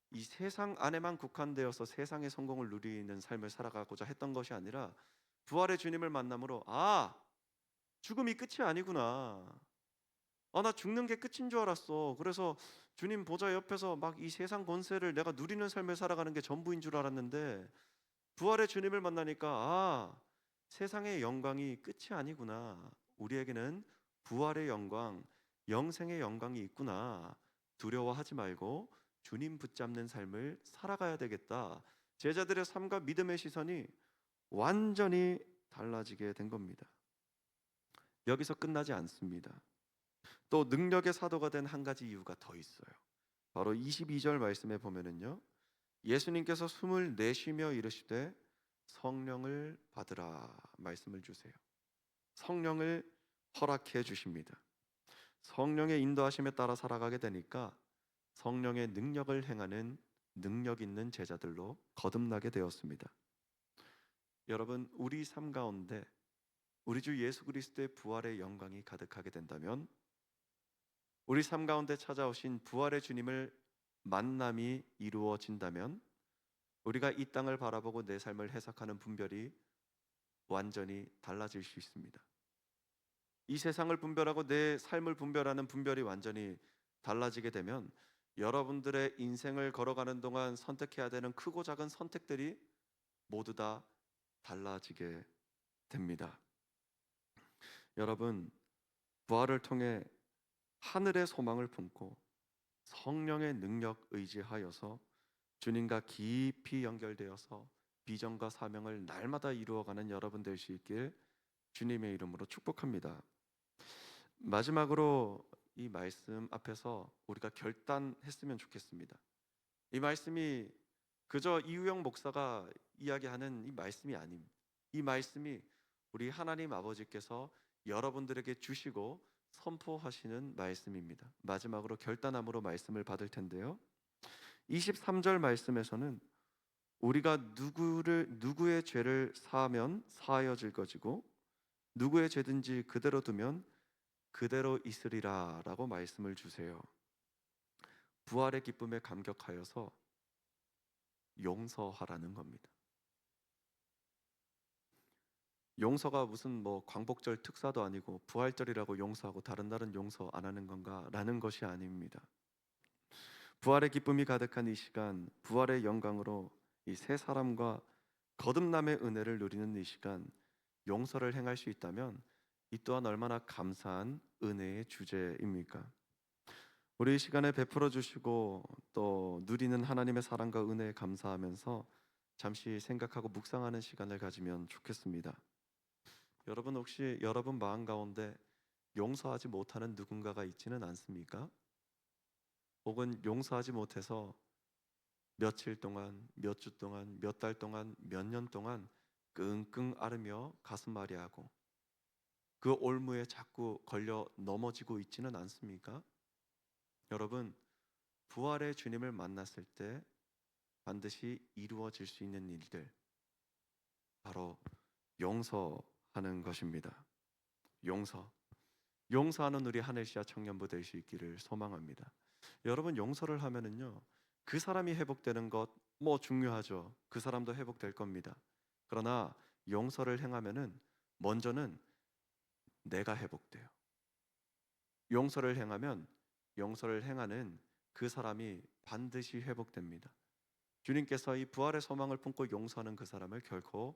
이 세상 안에만 국한되어서 세상의 성공을 누리는 삶을 살아가고자 했던 것이 아니라 부활의 주님을 만남으로, 죽음이 끝이 아니구나. 나 죽는 게 끝인 줄 알았어. 그래서 주님 보좌 옆에서 막 이 세상 권세를 내가 누리는 삶을 살아가는 게 전부인 줄 알았는데, 부활의 주님을 만나니까 세상의 영광이 끝이 아니구나. 우리에게는 부활의 영광, 영생의 영광이 있구나. 두려워하지 말고 주님 붙잡는 삶을 살아가야 되겠다. 제자들의 삶과 믿음의 시선이 완전히 달라지게 된 겁니다. 여기서 끝나지 않습니다. 또 능력의 사도가 된 한 가지 이유가 더 있어요. 바로 22절 말씀에 보면은요, 예수님께서 숨을 내쉬며 이르시되 성령을 받으라 말씀을 주세요. 성령을 허락해 주십니다. 성령의 인도하심에 따라 살아가게 되니까 성령의 능력을 행하는 능력 있는 제자들로 거듭나게 되었습니다. 여러분, 우리 삶 가운데 우리 주 예수 그리스도의 부활의 영광이 가득하게 된다면, 우리 삶 가운데 찾아오신 부활의 주님을 만남이 이루어진다면, 우리가 이 땅을 바라보고 내 삶을 해석하는 분별이 완전히 달라질 수 있습니다. 이 세상을 분별하고 내 삶을 분별하는 분별이 완전히 달라지게 되면 여러분들의 인생을 걸어가는 동안 선택해야 되는 크고 작은 선택들이 모두 다 달라지게 됩니다. 여러분, 부활을 통해 하늘의 소망을 품고 성령의 능력 의지하여서 주님과 깊이 연결되어서 비전과 사명을 날마다 이루어가는 여러분 될 수 있길 주님의 이름으로 축복합니다. 마지막으로 이 말씀 앞에서 우리가 결단했으면 좋겠습니다. 이 말씀이 그저 이우영 목사가 이야기하는 이 말씀이 아닙니다. 이 말씀이 우리 하나님 아버지께서 여러분들에게 주시고 선포하시는 말씀입니다. 마지막으로 결단함으로 말씀을 받을 텐데요, 23절 말씀에서는 우리가 누구의 죄를 사하면 사하여질 것이고 누구의 죄든지 그대로 두면 그대로 있으리라 라고 말씀을 주세요. 부활의 기쁨에 감격하여서 용서하라는 겁니다. 용서가 무슨 광복절 특사도 아니고 부활절이라고 용서하고 다른 날은 용서 안 하는 건가 라는 것이 아닙니다. 부활의 기쁨이 가득한 이 시간, 부활의 영광으로 이 새 사람과 거듭남의 은혜를 누리는 이 시간, 용서를 행할 수 있다면 이 또한 얼마나 감사한 은혜의 주제입니까? 우리 이 시간에 베풀어 주시고 또 누리는 하나님의 사랑과 은혜에 감사하면서 잠시 생각하고 묵상하는 시간을 가지면 좋겠습니다. 여러분, 혹시 여러분 마음 가운데 용서하지 못하는 누군가가 있지는 않습니까? 혹은 용서하지 못해서 며칠 동안, 몇 주 동안, 몇 달 동안, 몇 년 동안 끙끙 앓으며 가슴 아리하고 그 올무에 자꾸 걸려 넘어지고 있지는 않습니까? 여러분, 부활의 주님을 만났을 때 반드시 이루어질 수 있는 일들, 바로 용서하는 것입니다. 용서하는 우리 하늘시야 청년부 될 수 있기를 소망합니다. 여러분, 용서를 하면은요, 그 사람이 회복되는 것 중요하죠. 그 사람도 회복될 겁니다. 그러나 용서를 행하면은 먼저는 내가 회복돼요. 용서를 행하면 용서를 행하는 그 사람이 반드시 회복됩니다. 주님께서 이 부활의 소망을 품고 용서하는 그 사람을 결코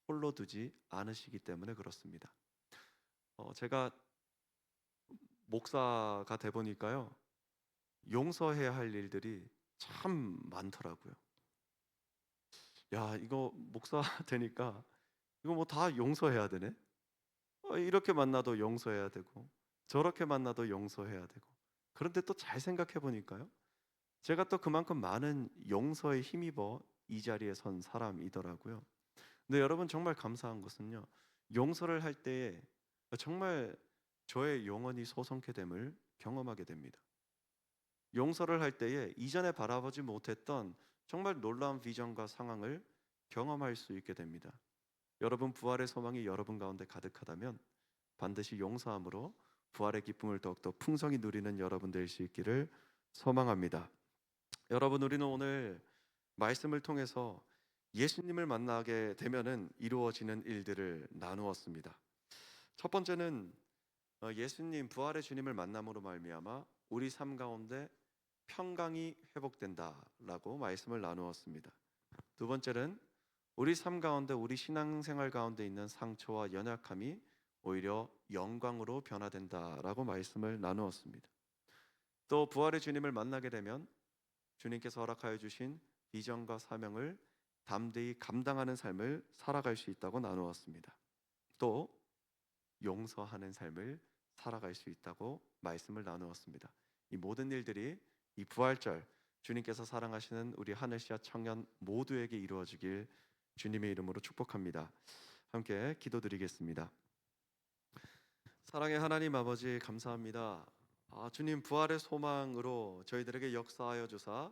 홀로 두지 않으시기 때문에 그렇습니다. 제가 목사가 돼 보니까요, 용서해야 할 일들이 참 많더라고요. 야, 이거 목사 되니까 이거 뭐 다 용서해야 되네. 이렇게 만나도 용서해야 되고 저렇게 만나도 용서해야 되고. 그런데 또 잘 생각해 보니까요, 제가 또 그만큼 많은 용서에 힘입어 이 자리에 선 사람이더라고요. 근데 여러분, 정말 감사한 것은요, 용서를 할 때에 정말 저의 영혼이 소성케 됨을 경험하게 됩니다. 용서를 할 때에 이전에 바라보지 못했던 정말 놀라운 비전과 상황을 경험할 수 있게 됩니다. 여러분, 부활의 소망이 여러분 가운데 가득하다면 반드시 용서함으로 부활의 기쁨을 더욱더 풍성히 누리는 여러분 될 수 있기를 소망합니다. 여러분, 우리는 오늘 말씀을 통해서 예수님을 만나게 되면은 이루어지는 일들을 나누었습니다. 첫 번째는 예수님, 부활의 주님을 만남으로 말미암아 우리 삶 가운데 평강이 회복된다라고 말씀을 나누었습니다. 두 번째는 우리 삶 가운데, 우리 신앙생활 가운데 있는 상처와 연약함이 오히려 영광으로 변화된다라고 말씀을 나누었습니다. 또 부활의 주님을 만나게 되면 주님께서 허락하여 주신 비전과 사명을 담대히 감당하는 삶을 살아갈 수 있다고 나누었습니다. 또 용서하는 삶을 살아갈 수 있다고 말씀을 나누었습니다. 이 모든 일들이 이 부활절 주님께서 사랑하시는 우리 하늘시아 청년 모두에게 이루어지길 주님의 이름으로 축복합니다. 함께 기도드리겠습니다. 사랑의 하나님 아버지, 감사합니다. 주님, 부활의 소망으로 저희들에게 역사하여 주사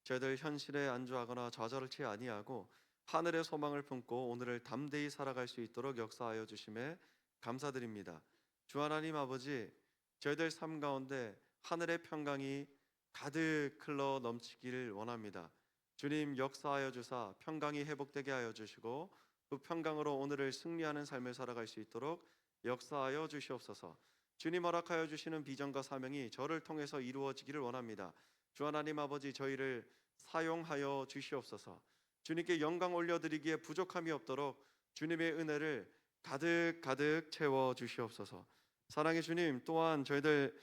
저희들 현실에 안주하거나 좌절치 아니하고 하늘의 소망을 품고 오늘을 담대히 살아갈 수 있도록 역사하여 주심에 감사드립니다. 주 하나님 아버지, 저희들 삶 가운데 하늘의 평강이 가득 흘러 넘치기를 원합니다. 주님, 역사하여 주사 평강이 회복되게 하여 주시고 그 평강으로 오늘을 승리하는 삶을 살아갈 수 있도록 역사하여 주시옵소서. 주님 허락하여 주시는 비전과 사명이 저를 통해서 이루어지기를 원합니다. 주 하나님 아버지, 저희를 사용하여 주시옵소서. 주님께 영광 올려드리기에 부족함이 없도록 주님의 은혜를 가득 채워 주시옵소서. 사랑의 주님, 또한 저희들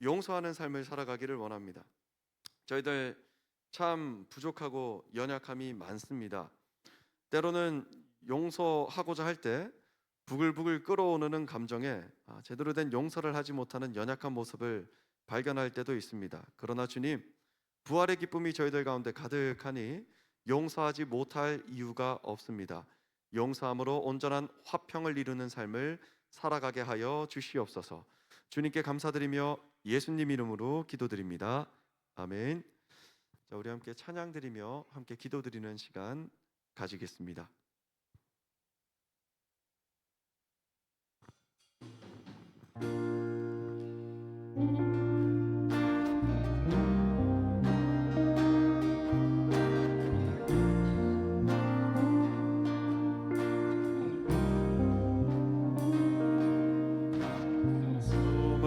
용서하는 삶을 살아가기를 원합니다. 저희들 참 부족하고 연약함이 많습니다. 때로는 용서하고자 할 때 부글부글 끓어오르는 감정에 제대로 된 용서를 하지 못하는 연약한 모습을 발견할 때도 있습니다. 그러나 주님, 부활의 기쁨이 저희들 가운데 가득하니 용서하지 못할 이유가 없습니다. 용서함으로 온전한 화평을 이루는 삶을 살아가게 하여 주시옵소서. 주님께 감사드리며 예수님 이름으로 기도드립니다. 아멘. 자, 우리 함께 찬양드리며 함께 기도드리는 시간 가지겠습니다.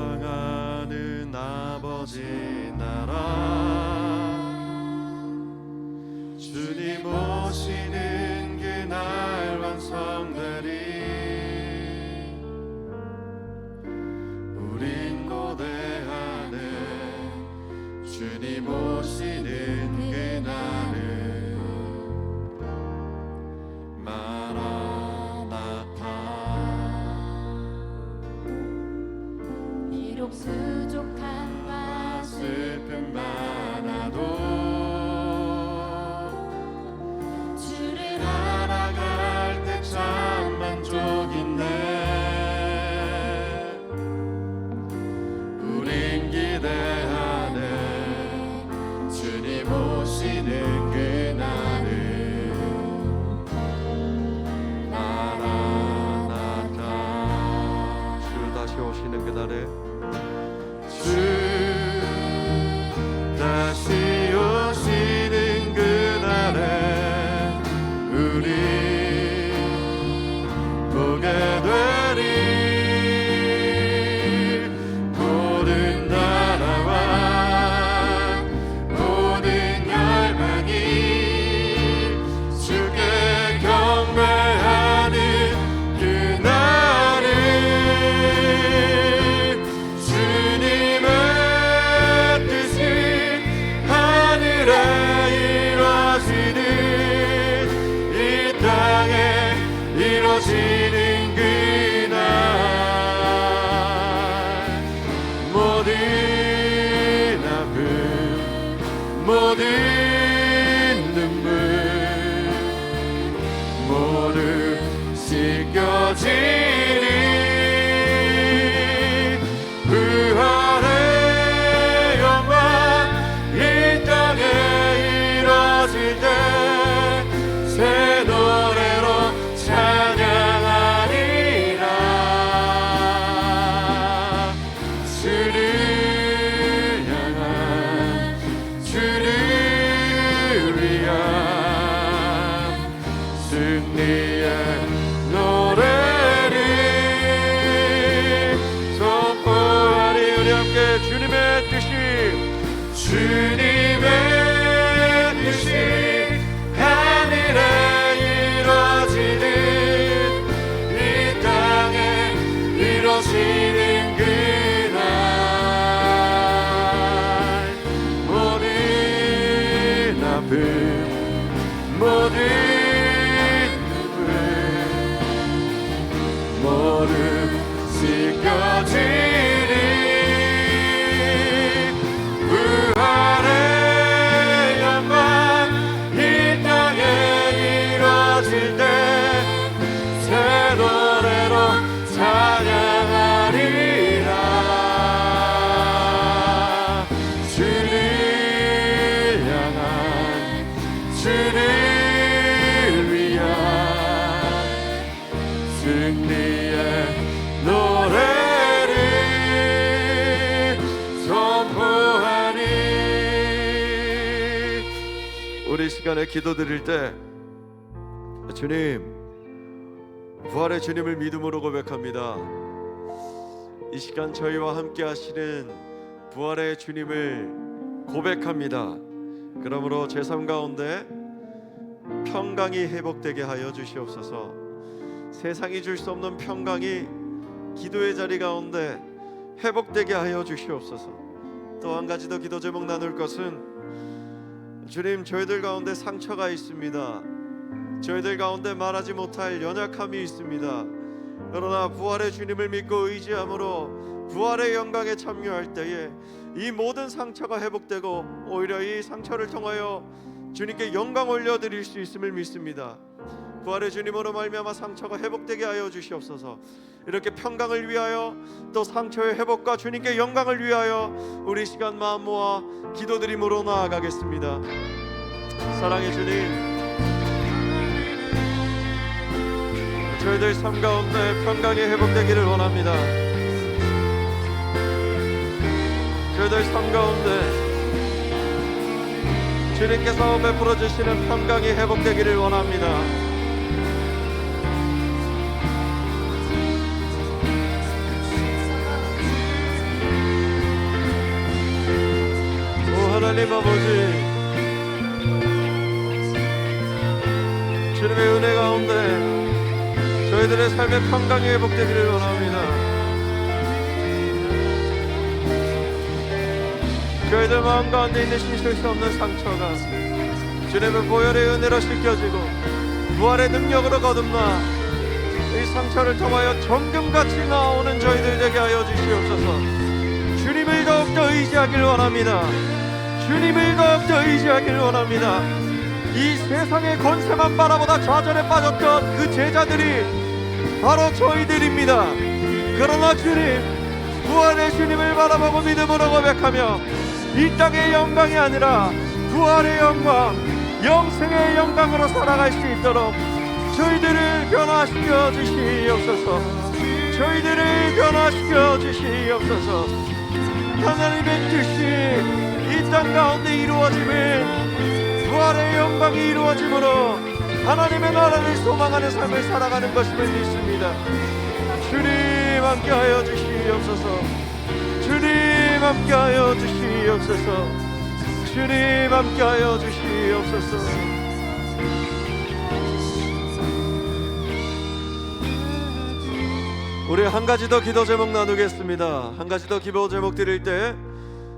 소망하는 아버지 나라, 주님 오시는 그날 완성되리. 우린 고대하네 주님 오시는 그날을 마라나타. 비록 수족한 바 슬픔 많아도 주를 알아갈 때 참 만족인데 우린 기대하네 주님 오시는 그날을 마라나타. 주 다시 오시는 그날에, 주 다시 오시는 그날에 우리 보게 되리. 모든 모든 눈물 모두 씻겨지리. 부활의 영광 이 땅에 이뤄질 때 새 노래로 찬양하리라. 주를 향한 주를 위한 승리의 노래를 선포하리. 우리 함께 주님의 뜻이 하늘에 이루어지듯 이 땅에 이루어지는 그날 모든 아픔 모든 눈물 모두 씻겨지리. 부활의 영광 이 땅에 이루어질 때 새 노래로 찬양하리라. 주를 향한 주를 위한 승리의 노래를 선포하리. 우리 시간에 기도드릴 때 주님, 부활의 주님을 믿음으로 고백합니다. 이 시간 저희와 함께 하시는 부활의 주님을 고백합니다. 그러므로 제 삶 가운데 평강이 회복되게 하여 주시옵소서. 세상이 줄 수 없는 평강이 기도의 자리 가운데 회복되게 하여 주시옵소서. 또 한 가지 더 기도 제목 나눌 것은 주님, 저희들 가운데 상처가 있습니다. 저희들 가운데 말하지 못할 연약함이 있습니다. 그러나 부활의 주님을 믿고 의지함으로 부활의 영광에 참여할 때에 이 모든 상처가 회복되고 오히려 이 상처를 통하여 주님께 영광 올려드릴 수 있음을 믿습니다. 부활의 주님으로 말미암아 상처가 회복되게 하여 주시옵소서. 이렇게 평강을 위하여 또 상처의 회복과 주님께 영광을 위하여 우리 시간 마음 모아 기도드림으로 나아가겠습니다. 사랑의 주님, 저희들 삶 가운데 평강이 회복되기를 원합니다. 저희들 삶 가운데 주님께서 베풀어 주시는 평강이 회복되기를 원합니다. 오 하나님 아버지, 주님의 은혜 가운데 저희들의 삶의 평강이 회복되기를 원합니다. 저희들 마음 가운데 있는 씻을 수 없는 상처가 주님의 보혈의 은혜로 씻겨지고 부활의 능력으로 거듭나 이 상처를 통하여 정금같이 나오는 저희들 되게 하여 주시옵소서. 주님을 더욱더 의지하길 원합니다. 주님을 더욱더 의지하길 원합니다. 이 세상의 권세만 바라보다 좌절에 빠졌던 그 제자들이 바로 저희들입니다. 그러나 주님, 부활의 주님을 바라보고 믿음으로 고백하며 이 땅의 영광이 아니라 부활의 영광, 영생의 영광으로 살아갈 수 있도록 저희들을 변화시켜 주시옵소서. 저희들을 변화시켜 주시옵소서. 하나님의 뜻이 이 땅 가운데 이루어짐을, 부활의 영광이 이루어짐으로 하나님의 나라를 소망하는 삶을 살아가는 것임을 믿습니다. 주님 함께하여 주시옵소서. 주님 함께하여 주시옵소서. 주님 함께하여 주시옵소서. 우리 한 가지 더 기도 제목 나누겠습니다. 한 가지 더 기도 제목 드릴 때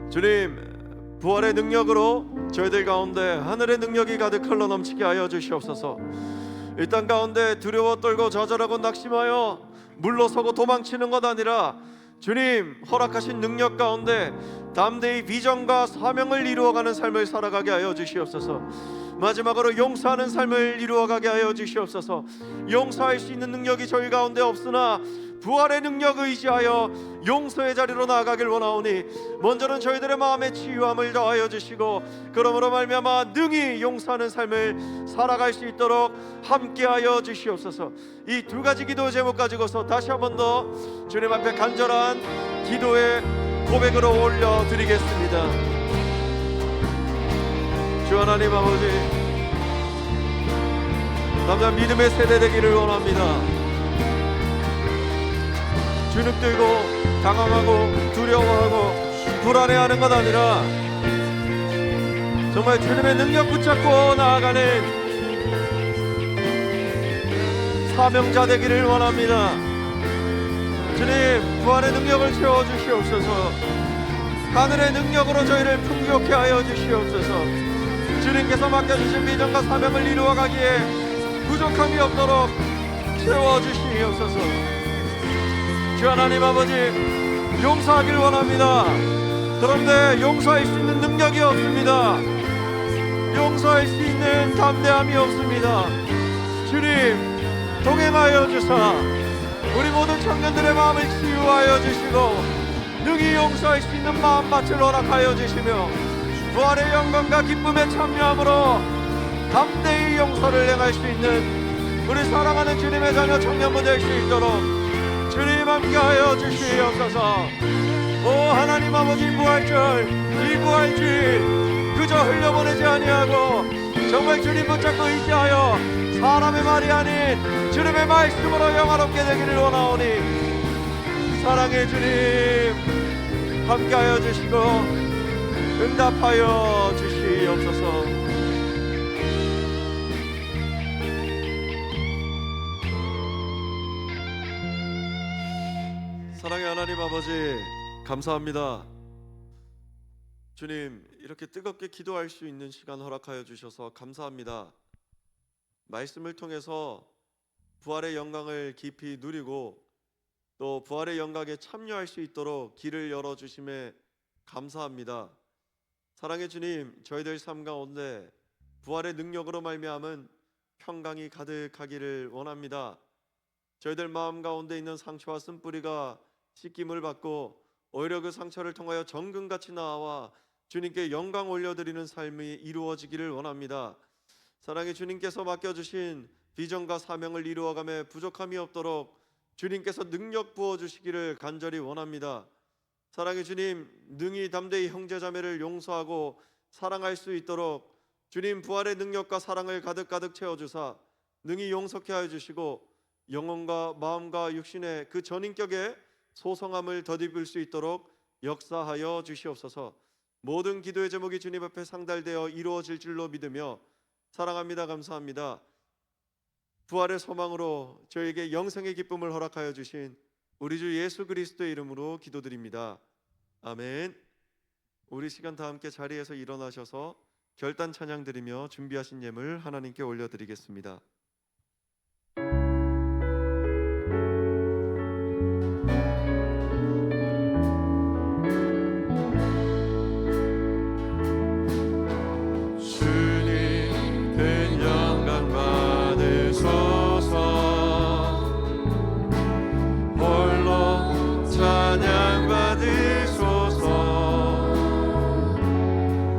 주님, 부활의 능력으로 저희들 가운데 하늘의 능력이 가득 흘러 넘치게 하여 주시옵소서. 이 땅 가운데 두려워 떨고 좌절하고 낙심하여 물러서고 도망치는 것 아니라 주님 허락하신 능력 가운데 담대히 비전과 사명을 이루어가는 삶을 살아가게 하여 주시옵소서. 마지막으로 용서하는 삶을 이루어가게 하여 주시옵소서. 용서할 수 있는 능력이 저희 가운데 없으나 부활의 능력 의지하여 용서의 자리로 나아가길 원하오니 먼저는 저희들의 마음의 치유함을 더하여 주시고 그러므로 말미암아 능히 용서하는 삶을 살아갈 수 있도록 함께하여 주시옵소서. 이 두 가지 기도 제목 가지고서 다시 한 번 더 주님 앞에 간절한 기도의 고백으로 올려드리겠습니다. 주 하나님 아버지, 남자 믿음의 세대 되기를 원합니다. 주눅들고 당황하고 두려워하고 불안해하는 것 아니라 정말 주님의 능력 붙잡고 나아가는 사명자 되기를 원합니다. 주님 부활의 능력을 채워주시옵소서. 하늘의 능력으로 저희를 풍족케 하여 주시옵소서. 주님께서 맡겨주신 비전과 사명을 이루어가기에 부족함이 없도록 채워주시옵소서. 주 하나님 아버지, 용서하길 원합니다. 그런데 용서할 수 있는 능력이 없습니다. 용서할 수 있는 담대함이 없습니다. 주님 동행하여 주사 우리 모든 청년들의 마음을 치유하여 주시고 능히 용서할 수 있는 마음밭을 허락하여 주시며 부활의 영광과 기쁨에 참여함으로 담대히 용서를 행할 수 있는 우리 사랑하는 주님의 자녀 청년부 될 수 있도록 주님 함께하여 주시옵소서. 오 하나님 아버지, 부활절 이 부활주일 그저 흘려보내지 아니하고 정말 주님 붙잡고 의지하여 사람의 말이 아닌 주님의 말씀으로 영화롭게 되기를 원하오니 사랑의 주님 함께하여 주시고 응답하여 주시옵소서. 사랑의 하나님 아버지, 감사합니다. 주님 이렇게 뜨겁게 기도할 수 있는 시간 허락하여 주셔서 감사합니다. 말씀을 통해서 부활의 영광을 깊이 누리고 또 부활의 영광에 참여할 수 있도록 길을 열어주심에 감사합니다. 사랑의 주님, 저희들 삶 가운데 부활의 능력으로 말미암은 평강이 가득하기를 원합니다. 저희들 마음 가운데 있는 상처와 쓴뿌리가 씻김을 받고 오히려 그 상처를 통하여 정금같이 나와 주님께 영광 올려드리는 삶이 이루어지기를 원합니다. 사랑의 주님께서 맡겨주신 비전과 사명을 이루어가며 부족함이 없도록 주님께서 능력 부어주시기를 간절히 원합니다. 사랑의 주님, 능히 담대히 형제자매를 용서하고 사랑할 수 있도록 주님 부활의 능력과 사랑을 가득 채워주사 능히 용서케 하여 주시고 영혼과 마음과 육신의 그 전인격에 소성함을 덧입을 수 있도록 역사하여 주시옵소서. 모든 기도의 제목이 주님 앞에 상달되어 이루어질 줄로 믿으며 사랑합니다. 감사합니다. 부활의 소망으로 저에게 영생의 기쁨을 허락하여 주신 우리 주 예수 그리스도의 이름으로 기도드립니다. 아멘. 우리 시간 다 함께 자리에서 일어나셔서 결단 찬양 드리며 준비하신 예물 하나님께 올려드리겠습니다.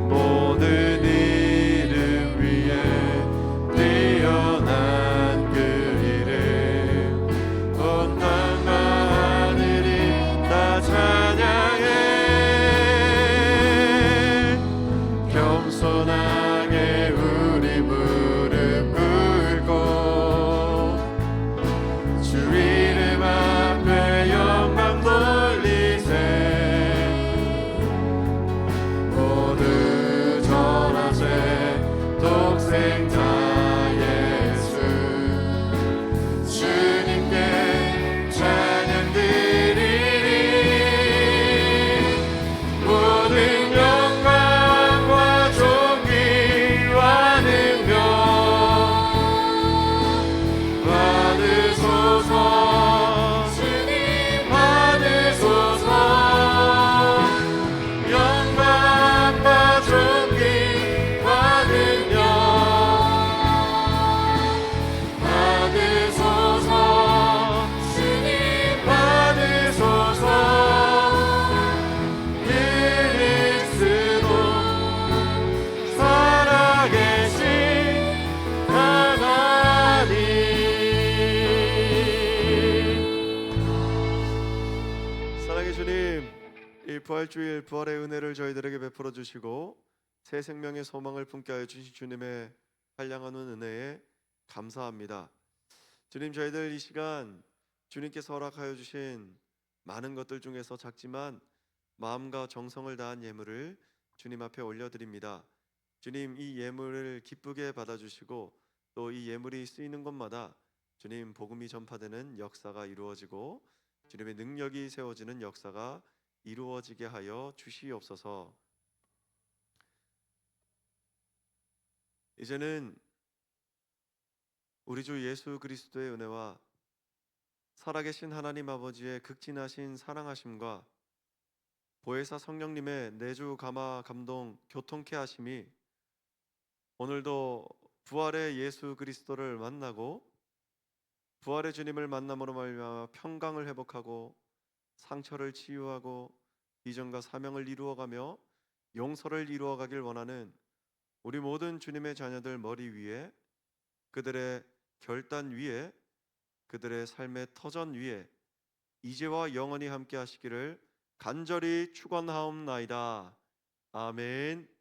모든 이름 위에 뛰어나 이 부활주일 부활의 은혜를 저희들에게 베풀어 주시고 새 생명의 소망을 품게 하여 주신 주님의 한량하는 은혜에 감사합니다. 주님, 저희들 이 시간 주님께서 허락하여 주신 많은 것들 중에서 작지만 마음과 정성을 다한 예물을 주님 앞에 올려드립니다. 주님, 이 예물을 기쁘게 받아주시고 또 이 예물이 쓰이는 곳마다 주님 복음이 전파되는 역사가 이루어지고 주님의 능력이 세워지는 역사가 이루어지게 하여 주시옵소서. 이제는 우리 주 예수 그리스도의 은혜와 살아계신 하나님 아버지의 극진하신 사랑하심과 보혜사 성령님의 내주 감화 감동 교통케 하심이 오늘도 부활의 예수 그리스도를 만나고 부활의 주님을 만남으로 말미암아 평강을 회복하고 상처를 치유하고 비전과 사명을 이루어가며 용서를 이루어가길 원하는 우리 모든 주님의 자녀들 머리 위에, 그들의 결단 위에, 그들의 삶의 터전 위에 이제와 영원히 함께 하시기를 간절히 축원하옵나이다. 아멘.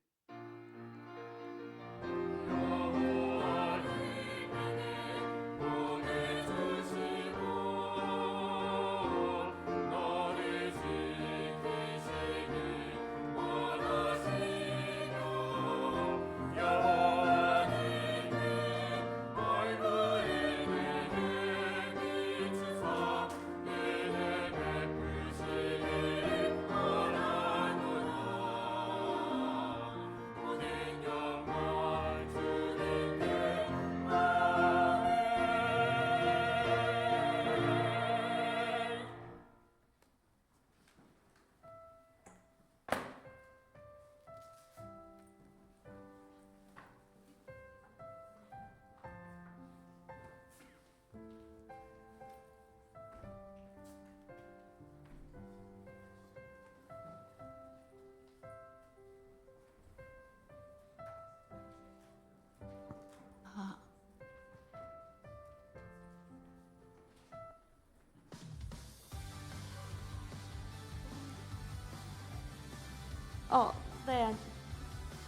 네.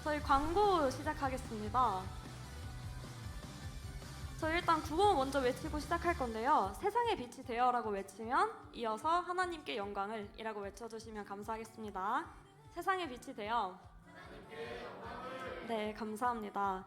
저희 광고 시작하겠습니다. 저희 일단 구호 먼저 외치고 시작할 건데요. 세상의 빛이 되어라고 외치면 이어서 하나님께 영광을 이라고 외쳐주시면 감사하겠습니다. 세상의 빛이 되어. 네, 감사합니다.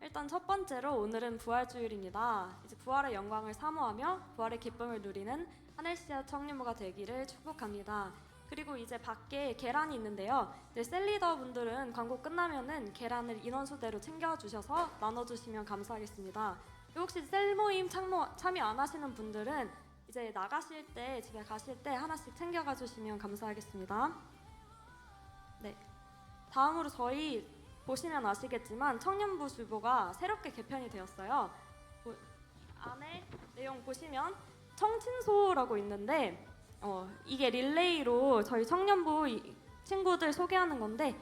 일단 첫 번째로 오늘은 부활주일입니다. 이제 부활의 영광을 사모하며 부활의 기쁨을 누리는 하늘씨앗 청년부가 되기를 축복합니다. 그리고 이제 밖에 계란이 있는데요. 이제 셀리더 분들은 광고 끝나면은 계란을 인원수대로 챙겨주셔서 나눠주시면 감사하겠습니다. 혹시 셀 모임 참여 안 하시는 분들은 이제 나가실 때, 집에 가실 때 하나씩 챙겨가 주시면 감사하겠습니다. 네. 다음으로 저희 보시면 아시겠지만 청년부 주보가 새롭게 개편이 되었어요. 안에 내용 보시면 청친소라고 있는데 이게 릴레이로 저희 청년부 친구들 소개하는 건데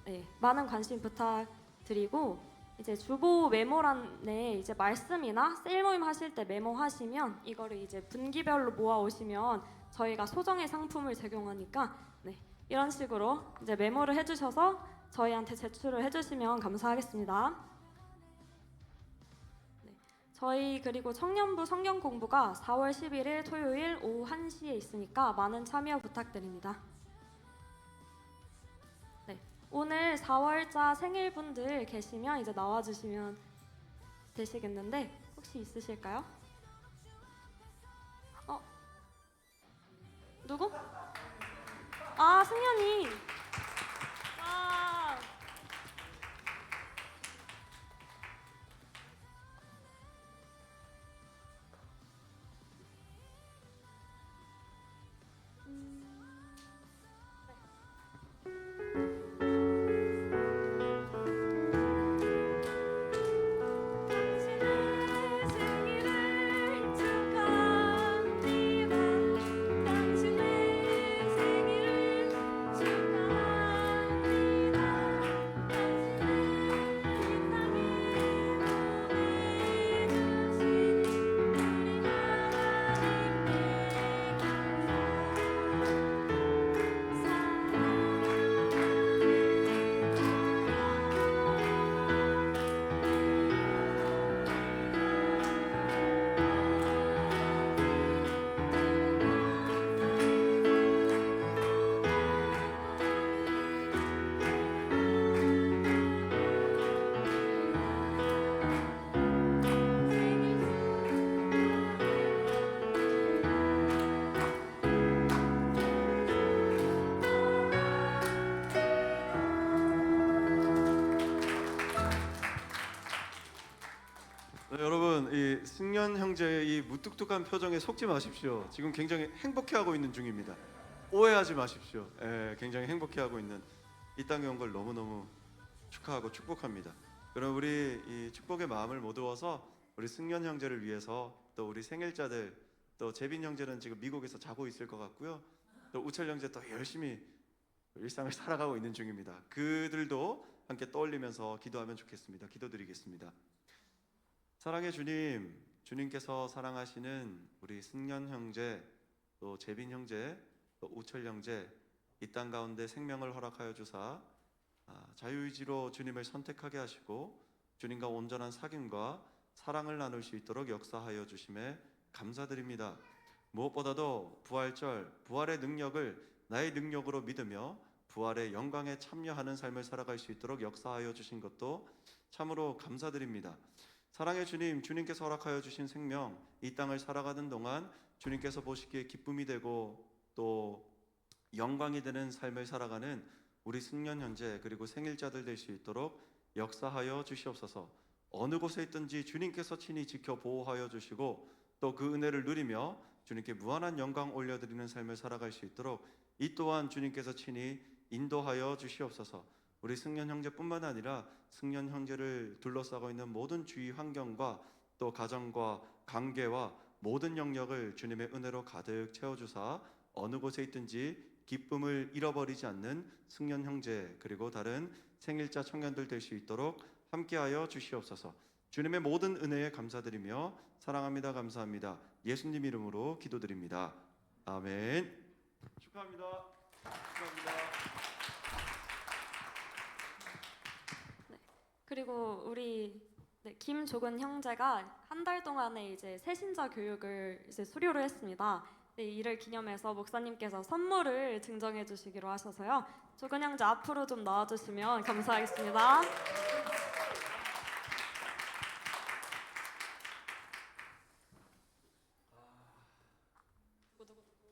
네, 많은 관심 부탁드리고 이제 주보 메모란에 이제 말씀이나 세일 모임 하실 때 메모하시면 이거를 이제 분기별로 모아 오시면 저희가 소정의 상품을 제공하니까 네, 이런 식으로 이제 메모를 해주셔서 저희한테 제출을 해주시면 감사하겠습니다. 저희 그리고 청년부 성경 공부가 4월 11일 토요일 오후 1시에 있으니까 많은 참여 부탁드립니다. 네, 오늘 4월자 생일분들 계시면 이제 나와주시면 되시겠는데 혹시 있으실까요? 누구? 아, 승현이. 와. 당신의 생일을 축하합니다. 우리 승연 형제의 이 무뚝뚝한 표정에 속지 마십시오. 지금 굉장히 행복해하고 있는 중입니다. 오해하지 마십시오. 굉장히 행복해하고 있는 이 땅에 온 걸 너무너무 축하하고 축복합니다. 그럼 우리 이 축복의 마음을 모두어서 우리 승연 형제를 위해서, 또 우리 생일자들, 또 재빈 형제는 지금 미국에서 자고 있을 것 같고요. 또 우철 형제 또 열심히 일상을 살아가고 있는 중입니다. 그들도 함께 떠올리면서 기도하면 좋겠습니다. 기도드리겠습니다. 사랑의 주님, 주님께서 사랑하시는 우리 승연 형제, 또 재빈 형제, 또 우철 형제, 이 땅 가운데 생명을 허락하여 주사 자유의지로 주님을 선택하게 하시고 주님과 온전한 사귐과 사랑을 나눌 수 있도록 역사하여 주심에 감사드립니다. 무엇보다도 부활절, 부활의 능력을 나의 능력으로 믿으며 부활의 영광에 참여하는 삶을 살아갈 수 있도록 역사하여 주신 것도 참으로 감사드립니다. 사랑의 주님, 주님께서 허락하여 주신 생명, 이 땅을 살아가는 동안 주님께서 보시기에 기쁨이 되고 또 영광이 되는 삶을 살아가는 우리 승연 형제 그리고 생일자들 될 수 있도록 역사하여 주시옵소서. 어느 곳에 있든지 주님께서 친히 지켜 보호하여 주시고 또 그 은혜를 누리며 주님께 무한한 영광 올려드리는 삶을 살아갈 수 있도록 이 또한 주님께서 친히 인도하여 주시옵소서. 우리 승연 형제뿐만 아니라 승연 형제를 둘러싸고 있는 모든 주위 환경과 또 가정과 관계와 모든 영역을 주님의 은혜로 가득 채워주사 어느 곳에 있든지 기쁨을 잃어버리지 않는 승연 형제 그리고 다른 생일자 청년들 될 수 있도록 함께하여 주시옵소서. 주님의 모든 은혜에 감사드리며 사랑합니다. 감사합니다. 예수님 이름으로 기도드립니다. 아멘. 축하합니다. 축하합니다. 그리고 우리 김조근 형제가 한 달 동안의 이제 새신자 교육을 이제 수료를 했습니다. 이를 기념해서 목사님께서 선물을 증정해 주시기로 하셔서요. 조근 형제 앞으로 좀 나와주시면 감사하겠습니다.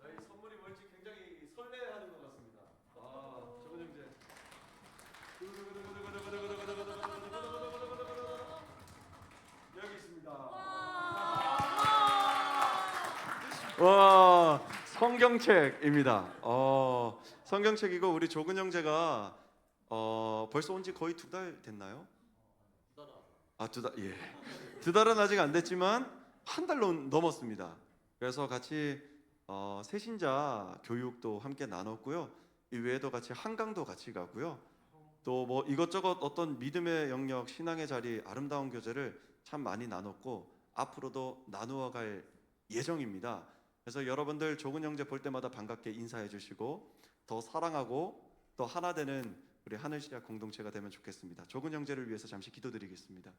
저희 선물이 뭘지 굉장히 설레하는 것 같습니다. 조근 형제. 여기 있습니다. 와, 성경책입니다. 성경책이고 우리 조근 형제가 벌써 온 지 거의 2달 됐나요? 2달. 예. 2달은 아직 안 됐지만 한 달 넘었습니다. 그래서 같이 새신자 교육도 함께 나눴고요. 이 외에도 같이 한강도 같이 가고요. 또 뭐 이것저것 어떤 믿음의 영역, 신앙의 자리, 아름다운 교제를 참 많이 나눴고 앞으로도 나누어 갈 예정입니다. 그래서 여러분들 조근 형제 볼 때마다 반갑게 인사해 주시고 더 사랑하고 또 하나 되는 우리 하늘시야 공동체가 되면 좋겠습니다. 조근 형제를 위해서 잠시 기도드리겠습니다.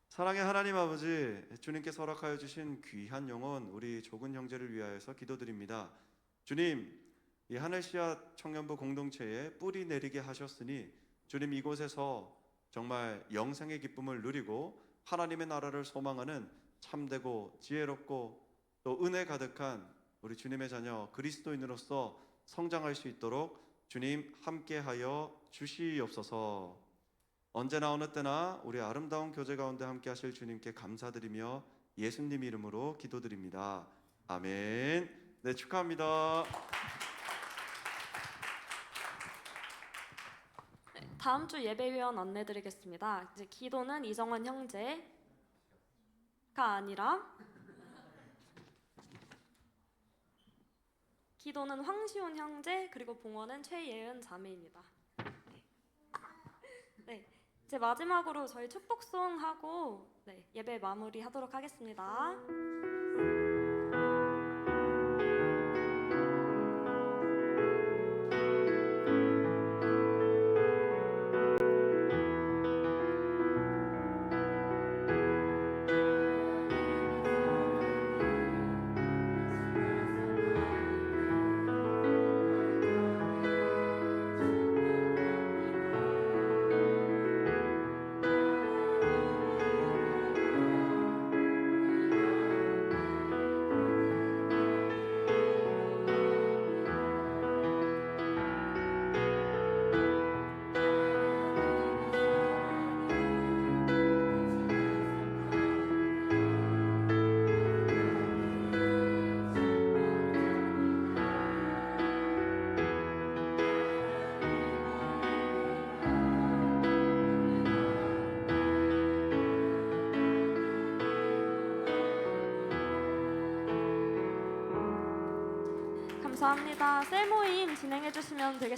사랑의 하나님 아버지, 주님께서 허락하여 주신 귀한 영혼 우리 조근 형제를 위하여서 기도드립니다. 주님, 이 하늘시야 청년부 공동체에 뿌리 내리게 하셨으니 주님 이곳에서 정말 영생의 기쁨을 누리고 하나님의 나라를 소망하는 참되고 지혜롭고 또 은혜 가득한 우리 주님의 자녀 그리스도인으로서 성장할 수 있도록 주님 함께하여 주시옵소서. 언제나 어느 때나 우리 아름다운 교제 가운데 함께 하실 주님께 감사드리며 예수님 이름으로 기도드립니다. 아멘. 네, 축하합니다. 다음 주 예배위원 안내드리겠습니다. 이제 기도는 이정환 형제가 아니라 기도는 황시훈 형제 그리고 봉헌은 최예은 자매입니다. 네, 이제 마지막으로 저희 축복송 하고 예배 마무리하도록 하겠습니다. 감사합니다. 셀 모임 진행해 주시면 되겠습니다.